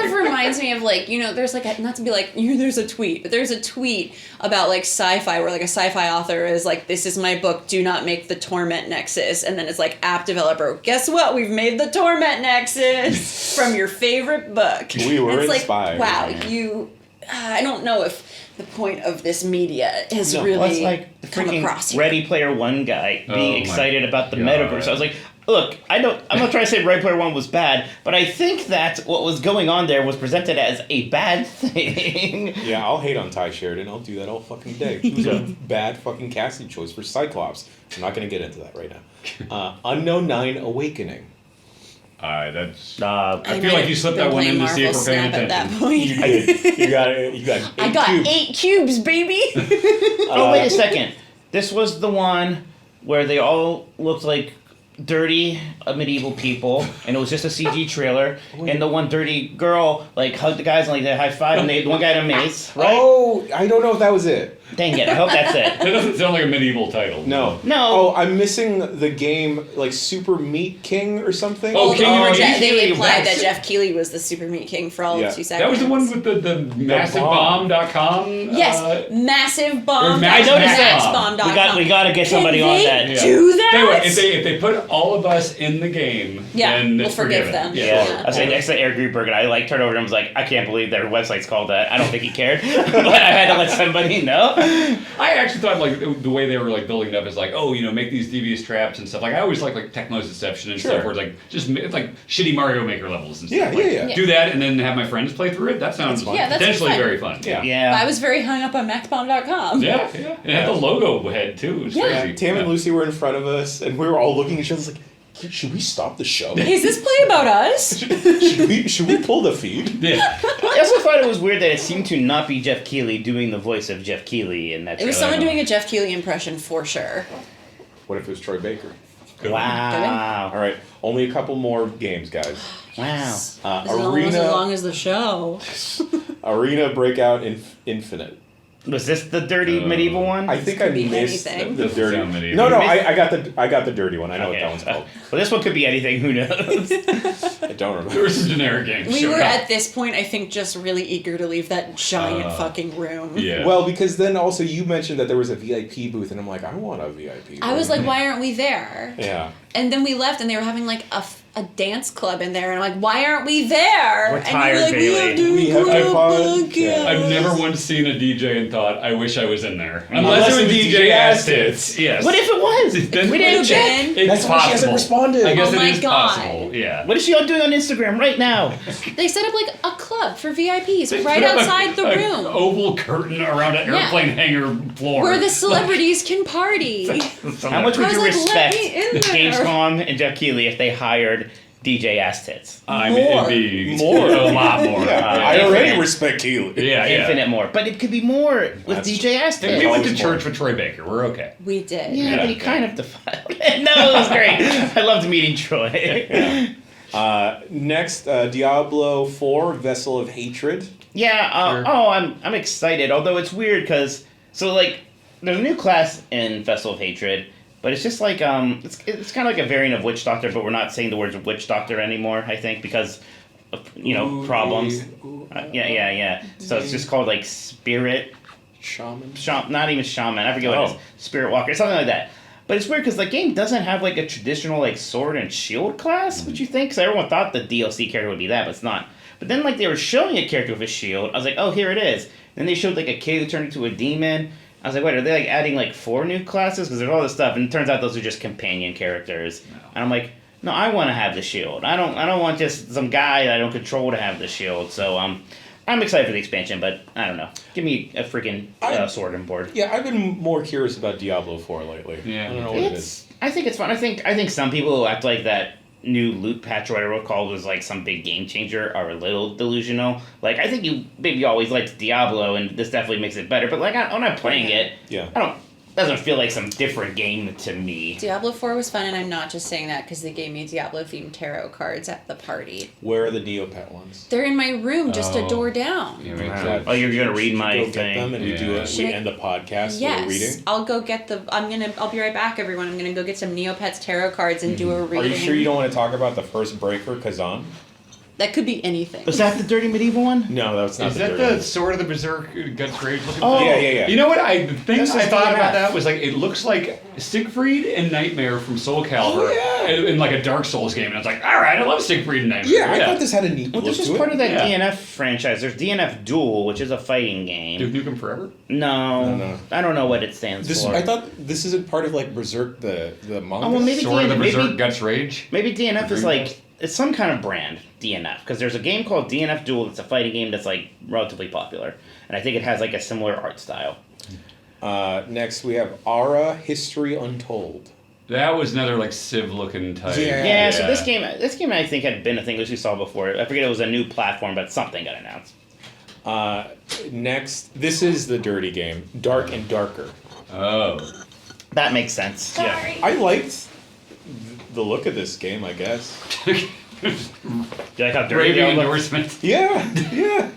of reminds me of like, there's like not to be like there's a tweet, but there's a tweet about like sci-fi where like a sci-fi author is like, this is my book, do not make the Torment Nexus, and then it's like app developer, guess what? We've made the Torment Nexus from your favorite book. We were And it's inspired. Like, wow, I don't know if the point of this media has No, really Well, it's like the come freaking across here. Ready Player One guy being Oh my excited about the God. metaverse. I was like, look, I'm not trying to say Ready Player One was bad, but I think that what was going on there was presented as a bad thing. Yeah, I'll hate on Ty Sheridan. I'll do that all fucking day. He was a bad fucking casting choice for Cyclops. I'm not going to get into that right now. Unknown 9 Awakening. That's. I feel like you slipped that one in to see if we're paying Snap at that attention. point. You did. You got it. You got 8 I got cubes. 8 cubes, baby. Oh, wait a second. This was the one where they all looked like dirty medieval people, and it was just a CG trailer, and the one dirty girl like hugged the guys and like they high five, and the one guy had a mace, right? Oh, I don't know if that was it. Dang it! I hope that's it. That doesn't sound like a medieval title. No. No. Oh, I'm missing the game like Super Meat King or something. Oh, King of the Jeff, Keeley, they implied that's- that Jeff Keighley was the Super Meat King for all Yeah. of 2 seconds. That was the one with the massivebomb.com? Yes, Or massivebomb. Max- I noticed that. Maxbomb.com. We got to get somebody Can on they that. Yeah. do that? Tell you what, if they put all of us in the game, Yeah, then we'll it's forgive forgiven. them. Yeah, I was saying next to Eric Greenberg, and I like turned over and was like, I can't believe their website's called that. I don't think he cared, but I had to let somebody know. I actually thought like the way they were like building it up is like, oh, make these devious traps and stuff. Like I always like Tecmo's Deception and Sure. stuff where it's like it's like shitty Mario Maker levels and stuff. Yeah, Like, yeah. Do that and then have my friends play through it. That sounds Yeah, that sounds potentially fun. very fun. Yeah. Yeah. I was very hung up on maxbomb.com. Yeah, yeah. And it had the logo head too. It's Yeah. crazy. Tam and Lucy were in front of us, and we were all looking at each other like, should we stop the show? Is this play about us? should we pull the feed? Yeah. I also thought it was weird that it seemed to not be Jeff Keighley doing the voice of Jeff Keighley in that. It was trailer. someone doing a Jeff Keighley impression for sure. What if it was Troy Baker? Wow. All right, only a couple more games, guys. Wow. This is almost as long as the show. Arena Breakout Infinite. Was this the dirty medieval one? I think I be missed anything. the Doesn't dirty. sound medieval. No, You missed- I got the dirty one. I know Okay. what that one's called. Well, this one could be anything. Who knows? I don't remember. There were some generic games. We showing were up. at this point, I think, just really eager to leave that giant fucking room. Yeah. Well, because then also you mentioned that there was a VIP booth, and I'm like, I want a VIP. I was like, why aren't we there? yeah. And then we left, and they were having like a dance club in there, and I'm like, why aren't we there? We're and tired, you're like, Bailey. We have a iPod. podcast. I've never once seen a DJ and thought, I wish I was in there. Unless Unless it was it was DJ DJ ass ass tits. Yes. What if it was? Then We didn't Could've check. been. It's That's why she hasn't possible. responded. I guess Oh it my is God. possible. Yeah. What is she all doing on Instagram right now? They set up like a club for VIPs They right put up outside the a room oval curtain around an Yeah. airplane hangar floor. where the celebrities can party. How much would I you was like, let respect me in there. Gamescom and Jeff Keighley if they hired DJ Ass Tits? I mean, More. it'd be More. a lot more. Yeah, Uh, I already infinite. respect Keely. Yeah, yeah. Infinite more. But it could be more with That's DJ Ass Hey, Tits. we went to Always church more. with Troy Baker. We're okay. We did. Yeah, Yeah, but he yeah. kind of defiled it. No, it was great. I loved meeting Troy. Next, Diablo 4, Vessel of Hatred. Yeah, Sure. I'm excited. Although it's weird because there's a new class in Vessel of Hatred, but it's just like it's kind of like a variant of Witch Doctor, but we're not saying the words Witch Doctor anymore. I think because of problems. Yeah. So it's just called like Spirit Shaman. not even Shaman. I forget what it is. Spirit Walker, something like that. But it's weird because the game doesn't have like a traditional like sword and shield class. What you think? Because everyone thought the DLC character would be that, but it's not. But then like they were showing a character with a shield. I was like, oh, here it is. Then they showed like a kid who turned into a demon. I was like, wait, are they like adding like 4 new classes? Because there's all this stuff, and it turns out those are just companion characters. No. And I'm like, no, I want to have the shield. I don't want just some guy that I don't control to have the shield. So I'm excited for the expansion, but I don't know. Give me a freaking sword and board. Yeah, I've been more curious about Diablo 4 lately. Yeah. I don't know what it is. I think it's fun. I think some people who act like that new loot patch or whatever it's called was like some big game changer are a little delusional. Like I think you maybe always liked Diablo, and this definitely makes it better. But like when I'm playing it, Yeah. doesn't feel like some different game to me. Diablo 4 was fun, and I'm not just saying that because they gave me Diablo-themed tarot cards at the party. Where are the Neopet ones? They're in my room, just a Oh. door down. Yeah, makes Wow. sense. Oh, you're gonna read Should my go get thing. them and we do Yeah. it. Should We I- end the podcast Yes, with a reading. I'll go get I'll be right back, everyone. I'm gonna go get some Neopets tarot cards and do a Are reading. you sure you don't want to talk about the first breaker, Kazan? That could be anything. Was that the dirty medieval one? No, that's not Is the that third the one. Sword of the Berserk Guts Rage looking Oh. thing? Yeah. You know what? The thing This I is thought about DNF. that was like it looks like Siegfried and Nightmare from Soul Calibur Oh, yeah. in like a Dark Souls game, and I was like, all right, I love Siegfried and Nightmare. Yeah, I thought this had a neat Well, look this is to part it. of that Yeah. DNF franchise. There's DNF Duel, which is a fighting game. Duke Nukem Forever. No, No. I don't know what it stands This for. I thought this isn't part of like Berserk the manga. Oh, well, maybe Sword of the maybe- Berserk Guts Rage. Maybe DNF is Dreamcast? like it's some kind of brand DNF because there's a game called DNF Duel that's a fighting game that's like relatively popular, and I think it has like a similar art style. Next we have Ara History Untold. That was another like Civ looking type. Yeah. Yeah, so this game I think had been a thing which we saw before. I forget it was a new platform, but something got announced. Next, this is the dirty game, Dark and Darker. Oh. That makes sense. Yeah. I liked the look of this game, I guess. Do you like how dirty Raving they all look? endorsement. Yeah.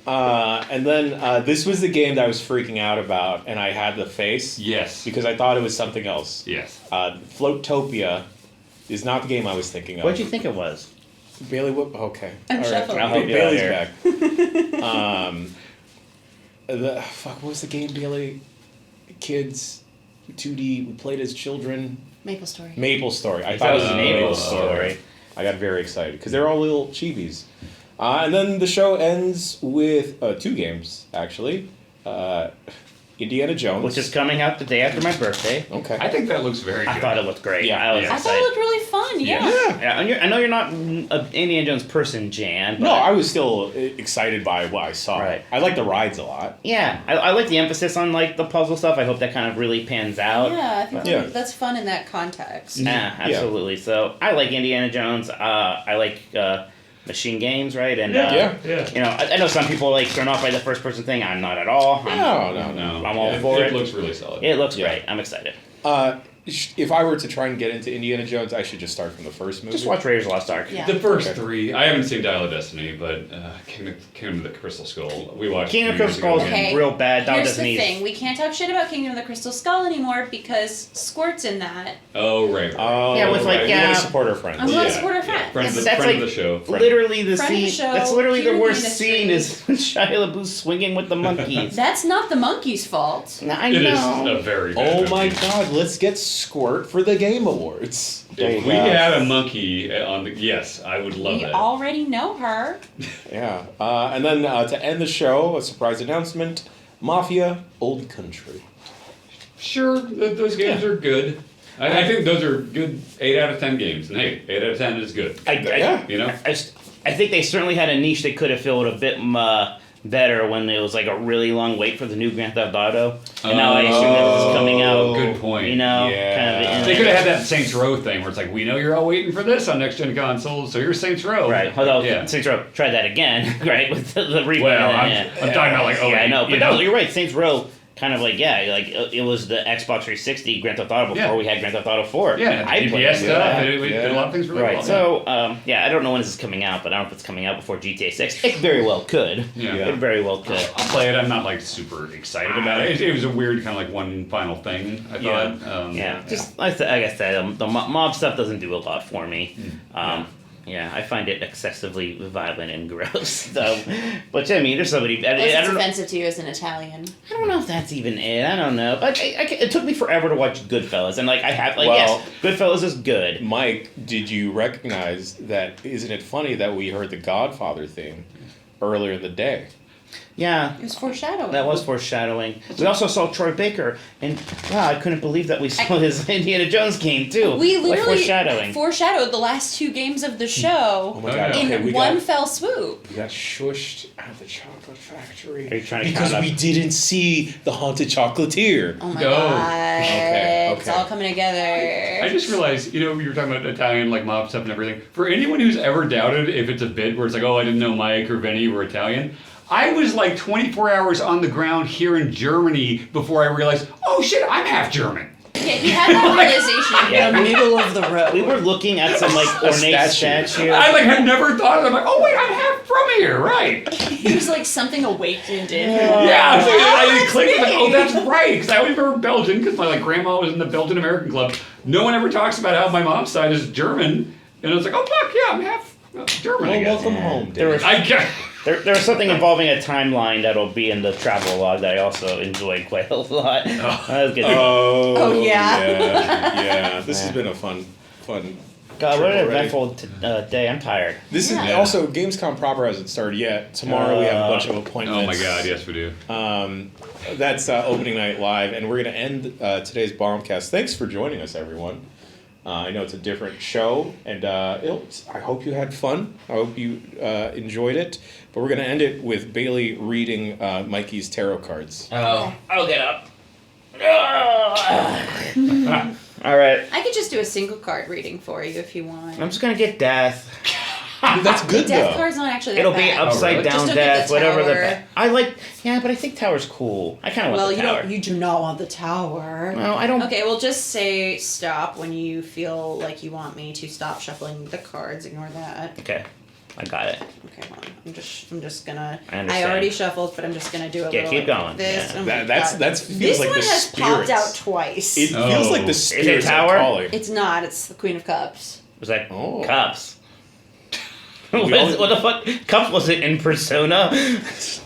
And then this was the game that I was freaking out about, and I had the face Yes. because I thought it was something else. Yes. Floatopia is not the game I was thinking of. What'd you think it was? Bailey, what? Okay. I'm All right. shuffling. I'll help you out Bailey's here. back. What was the game, Bailey? Kids, 2D. We played as children. Maple Story. Maple Story. I That thought it was was an Maple Maple Story. Story. I got very excited because they're all little chibis. And then the show ends with 2 games, actually. Indiana Jones. Which is coming out the day after my birthday. Okay. I think that looks very good. I thought it looked great. Yeah. I was Yeah. I thought it excited. looked really fun. Yeah. Yeah, and I know you're not an Indiana Jones person, Jan. But No, I was still excited by what I saw. Right. I like the rides a lot. Yeah, I like the emphasis on like the puzzle stuff. I hope that kind of really pans out. Yeah, I think Yeah. that's fun in that context. Yeah, absolutely. So I like Indiana Jones. I like machine games, right? And Yeah. you know, I know some people like thrown off by the first person thing. I'm not at all. No. No. I'm all for it. It looks really solid. It looks Yeah. great. I'm excited. If I were to try and get into Indiana Jones, I should just start from the first movie. Just watch Raiders of the Lost Ark. Yeah. The first Okay. 3, I haven't seen Dial of Destiny, but Kingdom of the Crystal Skull, we watched. Kingdom of a the few Crystal years Skull ago. is Okay. real bad. Dial of Here's the Destiny. thing: we can't talk shit about Kingdom of the Crystal Skull anymore because Squirt's in that. Oh, right. Oh, Yeah, with, like, right. We want yeah. to support our friends. I'm gonna Yeah, support our yeah. friends. Friend, of the, That's friend like of the show. Literally the Friend of the scene. show, That's literally here the in worst the scene is when Shia LaBeouf swinging with the monkeys. That's not the monkey's fault. I It is know. a very bad Oh my movie. God! Let's get squirt for the Game Awards. If we had a monkey on the... Yes, I would love We it. already know her. Yeah. And then to end the show, a surprise announcement, Mafia Old Country. Sure, those games are good. I think those are good 8 out of 10 games. And hey, 8 out of 10 is good. You know? I think they certainly had a niche they could have filled a bit better when it was like a really long wait for the new Grand Theft Auto. And now I assume that this is coming out. Good point. You know, Yeah. kind of. They could have had that Saints Row thing where it's like, we know you're all waiting for this on next-gen consoles, so here's Saints Row. Right. Although Yeah. Saints Row tried that again, right, with the reboot. Well, I'm talking about like, oh, yeah, I know, you but know? no, you're right. Saints Row kind of like it was the Xbox 360 Grand Theft Auto before we had Grand Theft Auto 4. Yeah, I the played DPS it. stuff, and it did a lot of things really Right. well. So I don't know when this is coming out, but I don't know if it's coming out before GTA 6. It very well could. Yeah. It very well could. I'll play it. I'm not like super excited about it. It was a weird kind of like one final thing, I thought. Just like I said, the mob stuff doesn't do a lot for me. Yeah, I find it excessively violent and gross. So, but I mean, there's somebody. It's I don't know. offensive to you as an Italian. I don't know if that's even it. I don't know. But it took me forever to watch Goodfellas, and like I have, Well- yes, Goodfellas is good. Mike, did you recognize that? Isn't it funny that we heard the Godfather theme earlier in the day? Yeah, It was foreshadowing. that was foreshadowing. We also saw Troy Baker, and wow, I couldn't believe that we saw his Indiana Jones game too. We Like literally foreshadowed the last 2 games of the show Oh my God! in Okay, we one got fell swoop. shushed out of the chocolate factory. Are you trying to because count we up? didn't see the haunted chocolatier. Oh my No. god. Okay, It's all coming together. I just realized, you know, you were talking about Italian, like mob stuff and everything. For anyone who's ever doubted if it's a bit where it's like, oh, I didn't know Mike or Vinny were Italian, I was like 24 hours on the ground here in Germany before I realized, oh shit, I'm half German. Yeah, he had that realization in the middle of the road. We were looking at some like A ornate statue. statue. I like had never thought of it. I'm like, oh wait, I'm half from here, right? He was like something awakened in him. Yeah, I was like, I that's clicked like, me. oh, that's right. Because I always remember Belgian, because my like grandma was in the Belgian American Club. No one ever talks about how my mom's side is German, and I was like, oh fuck yeah, I'm half German. I guess. Welcome home, There Dave. were- I guess. There was something involving a timeline that'll be in the travel log that I also enjoyed quite a lot. That was good. Oh, yeah. yeah. This has been a fun. God, what an trip already. eventful day. I'm tired. This is Yeah. also Gamescom proper hasn't started yet. Tomorrow we have a bunch of appointments. Oh my god, yes we do. That's opening night live, and we're going to end today's Bombcast. Thanks for joining us, everyone. I know it's a different show, and I hope you had fun. I hope you enjoyed it. But we're going to end it with Bailey reading Mikey's tarot cards. Oh, I'll get up. All right. I could just do a single card reading for you if you want. I'm just gonna get death. That's good, Death though. card's not actually that It'll be bad. upside really? down Just look at death, the whatever tower. I like. Yeah, but I think tower's cool. I kind of want the tower. You do not want the tower. No, I don't. Okay, well just say stop when you feel like you want me to stop shuffling the cards. Ignore that. Okay, I got it. Okay, hold on. I'm just gonna. I understand. already shuffled, but I'm just gonna do a Yeah, little. keep going, This. yeah. Oh my That's God. feels This like one the has spirits. popped out twice. It feels like the Is it spirits tower? are calling. It's not. It's the Queen of Cups. Was that Oh. cups? what the fuck? Cups was it in Persona?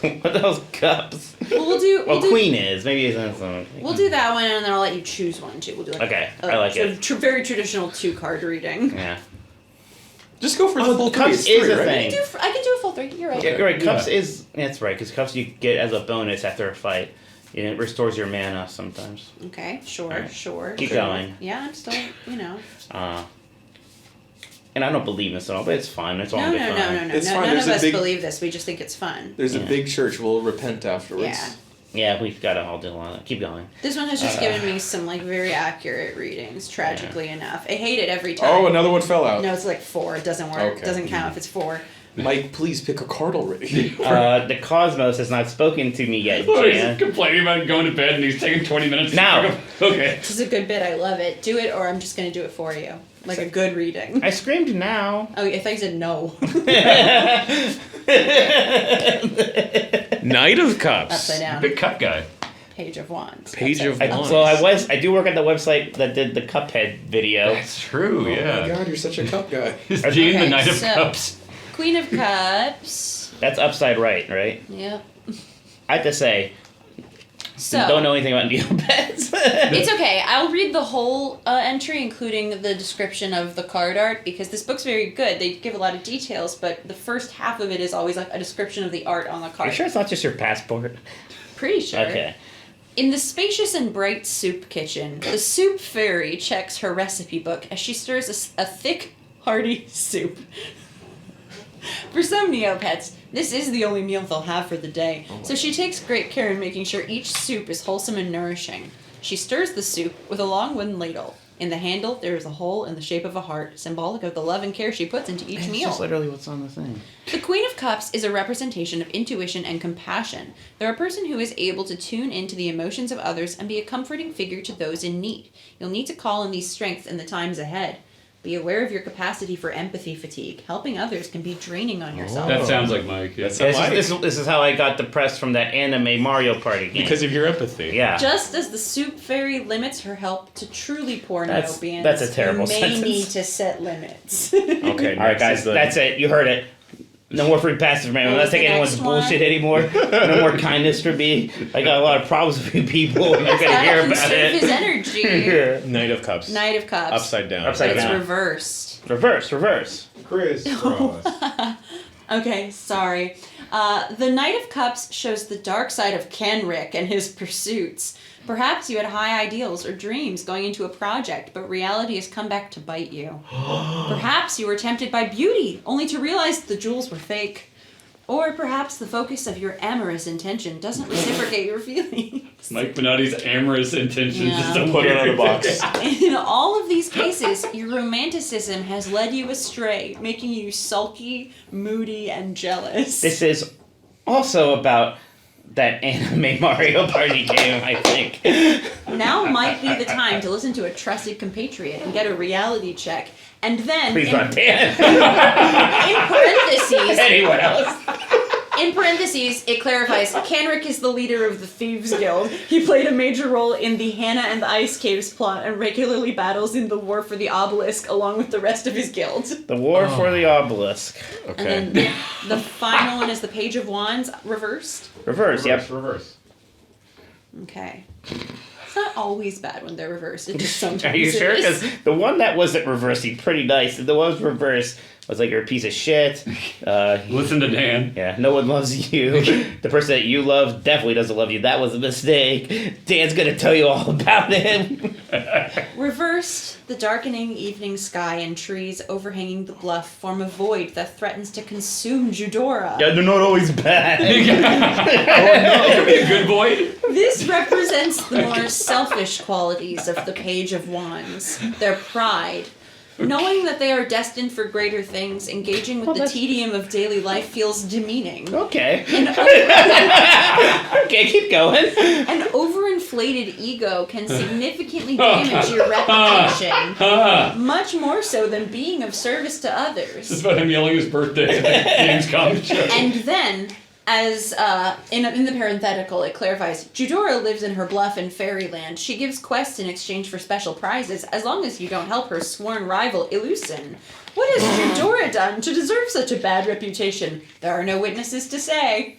What the hell's cups? Well, we'll do. Queen is maybe it's not something. We'll do that one, and then I'll let you choose one too. We'll do like Okay, I like it. Very traditional 2-card reading. Yeah. Just go for the full Cups three. It's is three, a right? thing. I can do a full 3. You're right. Yeah, you're right. Cups Yeah. is that's right because cups you get as a bonus after a fight. It restores your mana sometimes. Okay, sure, Alright. sure. Keep sure. going. Yeah, I'm still, And I don't believe in this at all, but it's fun. It's all No, good no, fun. no, no, no. It's fine. None There's of a us big- believe this. We just think it's fun. There's a Yeah. big church. We'll repent afterwards. Yeah. Yeah, we've got to all do a lot of that. Keep going. This one has just given me some like very accurate readings. Tragically enough, I hate it every time. Oh, another one fell out. No, it's like 4. It doesn't work. Okay. It doesn't count if it's 4. Mike, please pick a card already. The Cosmos has not spoken to me yet, Oh, he's Jan. complaining about going to bed and he's taking 20 minutes. Now. Okay. This is a good bit. I love it. Do it, or I'm just gonna do it for you, like a good reading. I screamed now. Oh, I thought you said no. Knight of Cups. Upside down. Big cup guy. Page of Wands. Page of Upside down. Wands. I do work at the website that did the Cuphead video. That's true, Oh yeah. my God, you're such a cup guy. Is Gene the Okay, Knight of so- Cups? Queen of Cups. That's upside right, right? Yep. I have to say, So Don't know anything about Neopets. it's okay. I'll read the whole entry, including the description of the card art, because this book's very good. They give a lot of details, but the first half of it is always like a description of the art on the Are card. you sure it's not just your passport? Pretty sure. Okay. In the spacious and bright soup kitchen, the soup fairy checks her recipe book as she stirs a thick, hearty soup. For some Neopets, this is the only meal they'll have for the day, so she takes great care in making sure each soup is wholesome and nourishing. She stirs the soup with a long wooden ladle. In the handle, there is a hole in the shape of a heart, symbolic of the love and care she puts into each It's meal. just literally what's on the thing. The Queen of Cups is a representation of intuition and compassion. They're a person who is able to tune into the emotions of others and be a comforting figure to those in need. You'll need to call on these strengths in the times ahead. Be aware of your capacity for empathy fatigue. Helping others can be draining on yourself. That sounds like Mike. Yeah. That's This is how I got depressed from that anime Mario Party game. because of your empathy. yeah. Just as the soup fairy limits her help to truly poor That's- Neopians that's a terrible who may sentence. need to set limits. Okay. All right, guys, that's it. You heard it. No more free passive, man. I'm What not was the taking anyone's next one? bullshit anymore. No more kindness for me. I got a lot of problems with you people. You're gonna Gotta hear about conserve his it. energy. Knight of Cups. Knight of Cups. Upside down. Upside But it's down. reversed. Reverse. Chris Cross. Okay, sorry. The Knight of Cups shows the dark side of Kenrick and his pursuits. Perhaps you had high ideals or dreams going into a project, but reality has come back to bite you. Perhaps you were tempted by beauty, only to realize the jewels were fake. Or perhaps the focus of your amorous intention doesn't reciprocate your feelings. Mike Benotti's amorous intentions Yeah. is so Put it on a weird. box. In all of these cases, your romanticism has led you astray, making you sulky, moody, and jealous. This is also about that anime Mario Party game, I think. Now might be the time to listen to a trusted compatriot and get a reality check. And then, Please not Dan. in Anyone parentheses, it clarifies, Kenrick is the leader of the Thieves Guild. He played a major role in the Hannah and the Ice Caves plot and regularly battles in the War for the Obelisk along with the rest of his guild. The War for the Obelisk. Okay. And then the final one is the Page of Wands reversed. Reverse, yep. Reverse. Okay. It's not always bad when they're reversed. It just sometimes Are you sure? is. Because the one that wasn't reversing pretty nice. The one that was reversed was like, you're a piece of shit. Listen to Dan. Yeah, no one loves you. The person that you love definitely doesn't love you. That was a mistake. Dan's gonna tell you all about him. Reversed, the darkening evening sky and trees overhanging the bluff form a void that threatens to consume Judora. Yeah, they're not always bad. It could be a good boy. This represents the more selfish qualities of the Page of Wands, their pride. Knowing that they are destined for greater things, engaging with the tedium of daily life feels demeaning. Okay. An, Okay, keep going. an overinflated ego can significantly damage your reputation, much more so than being of service to This is others. about him yelling his birthday at the Gamescom show. And then, as in the parenthetical, it clarifies, Judora lives in her bluff in Fairyland. She gives quests in exchange for special prizes, as long as you don't help her sworn rival, Illusin. What has Judora done to deserve such a bad reputation? There are no witnesses to say.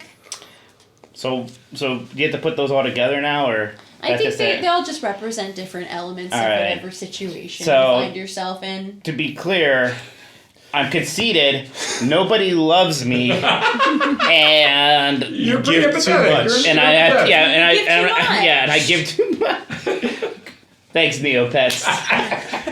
So you have to put those all together now, or I that's think just they it? all just represent different elements of Alright. whatever situation So- you find yourself in. To be clear, I'm conceited. Nobody loves me, and You give too much. and I have, yeah, and I, Give too and I- much. yeah, and I give too much. Thanks, Neopets.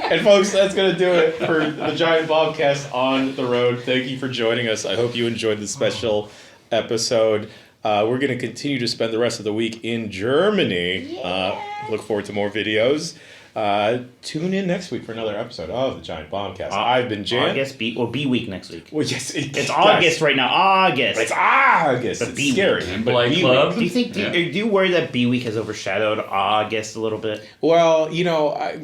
And folks, that's going to do it for the Giant Bombcast on the road. Thank you for joining us. I hope you enjoyed the special episode. We're going to continue to spend the rest of the week in Germany. Look forward to more videos. Tune in next week for another episode of the Giant Bombcast. I've been Jan. August B week next week. Well, yes, It's August right now. August. It's August. The It's B scary. And but Blight B Club. Do you think? Do you worry that B week has overshadowed August a little bit? Well,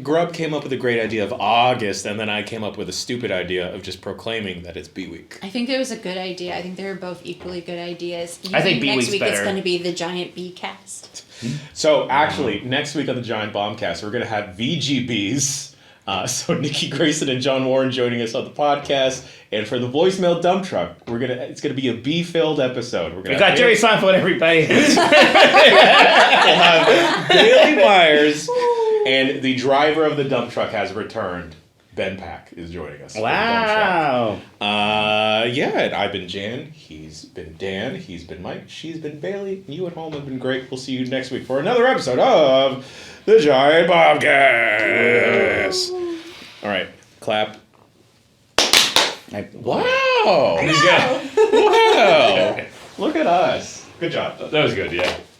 Grub came up with a great idea of August, and then I came up with a stupid idea of just proclaiming that it's B week. I think it was a good idea. I think they were both equally good ideas. You I think B next week's week it's better. going to be the Giant B cast. So actually, next week on the Giant Bombcast, we're going to have VGBs So Nikki Grayson and John Warren joining us on the podcast, and for the voicemail dump truck, it's gonna be a B-filled episode. We got Jerry Seinfeld, everybody. We'll have Bailey Myers, and the driver of the dump truck has returned. Ben Pack is joining us. Wow. Yeah, and I've been Jan. He's been Dan. He's been Mike. She's been Bailey. You at home have been great. We'll see you next week for another episode of the Giant Bombcast. All right, clap. Wow. There you go. Wow. Look at us. Good job. That was good, yeah.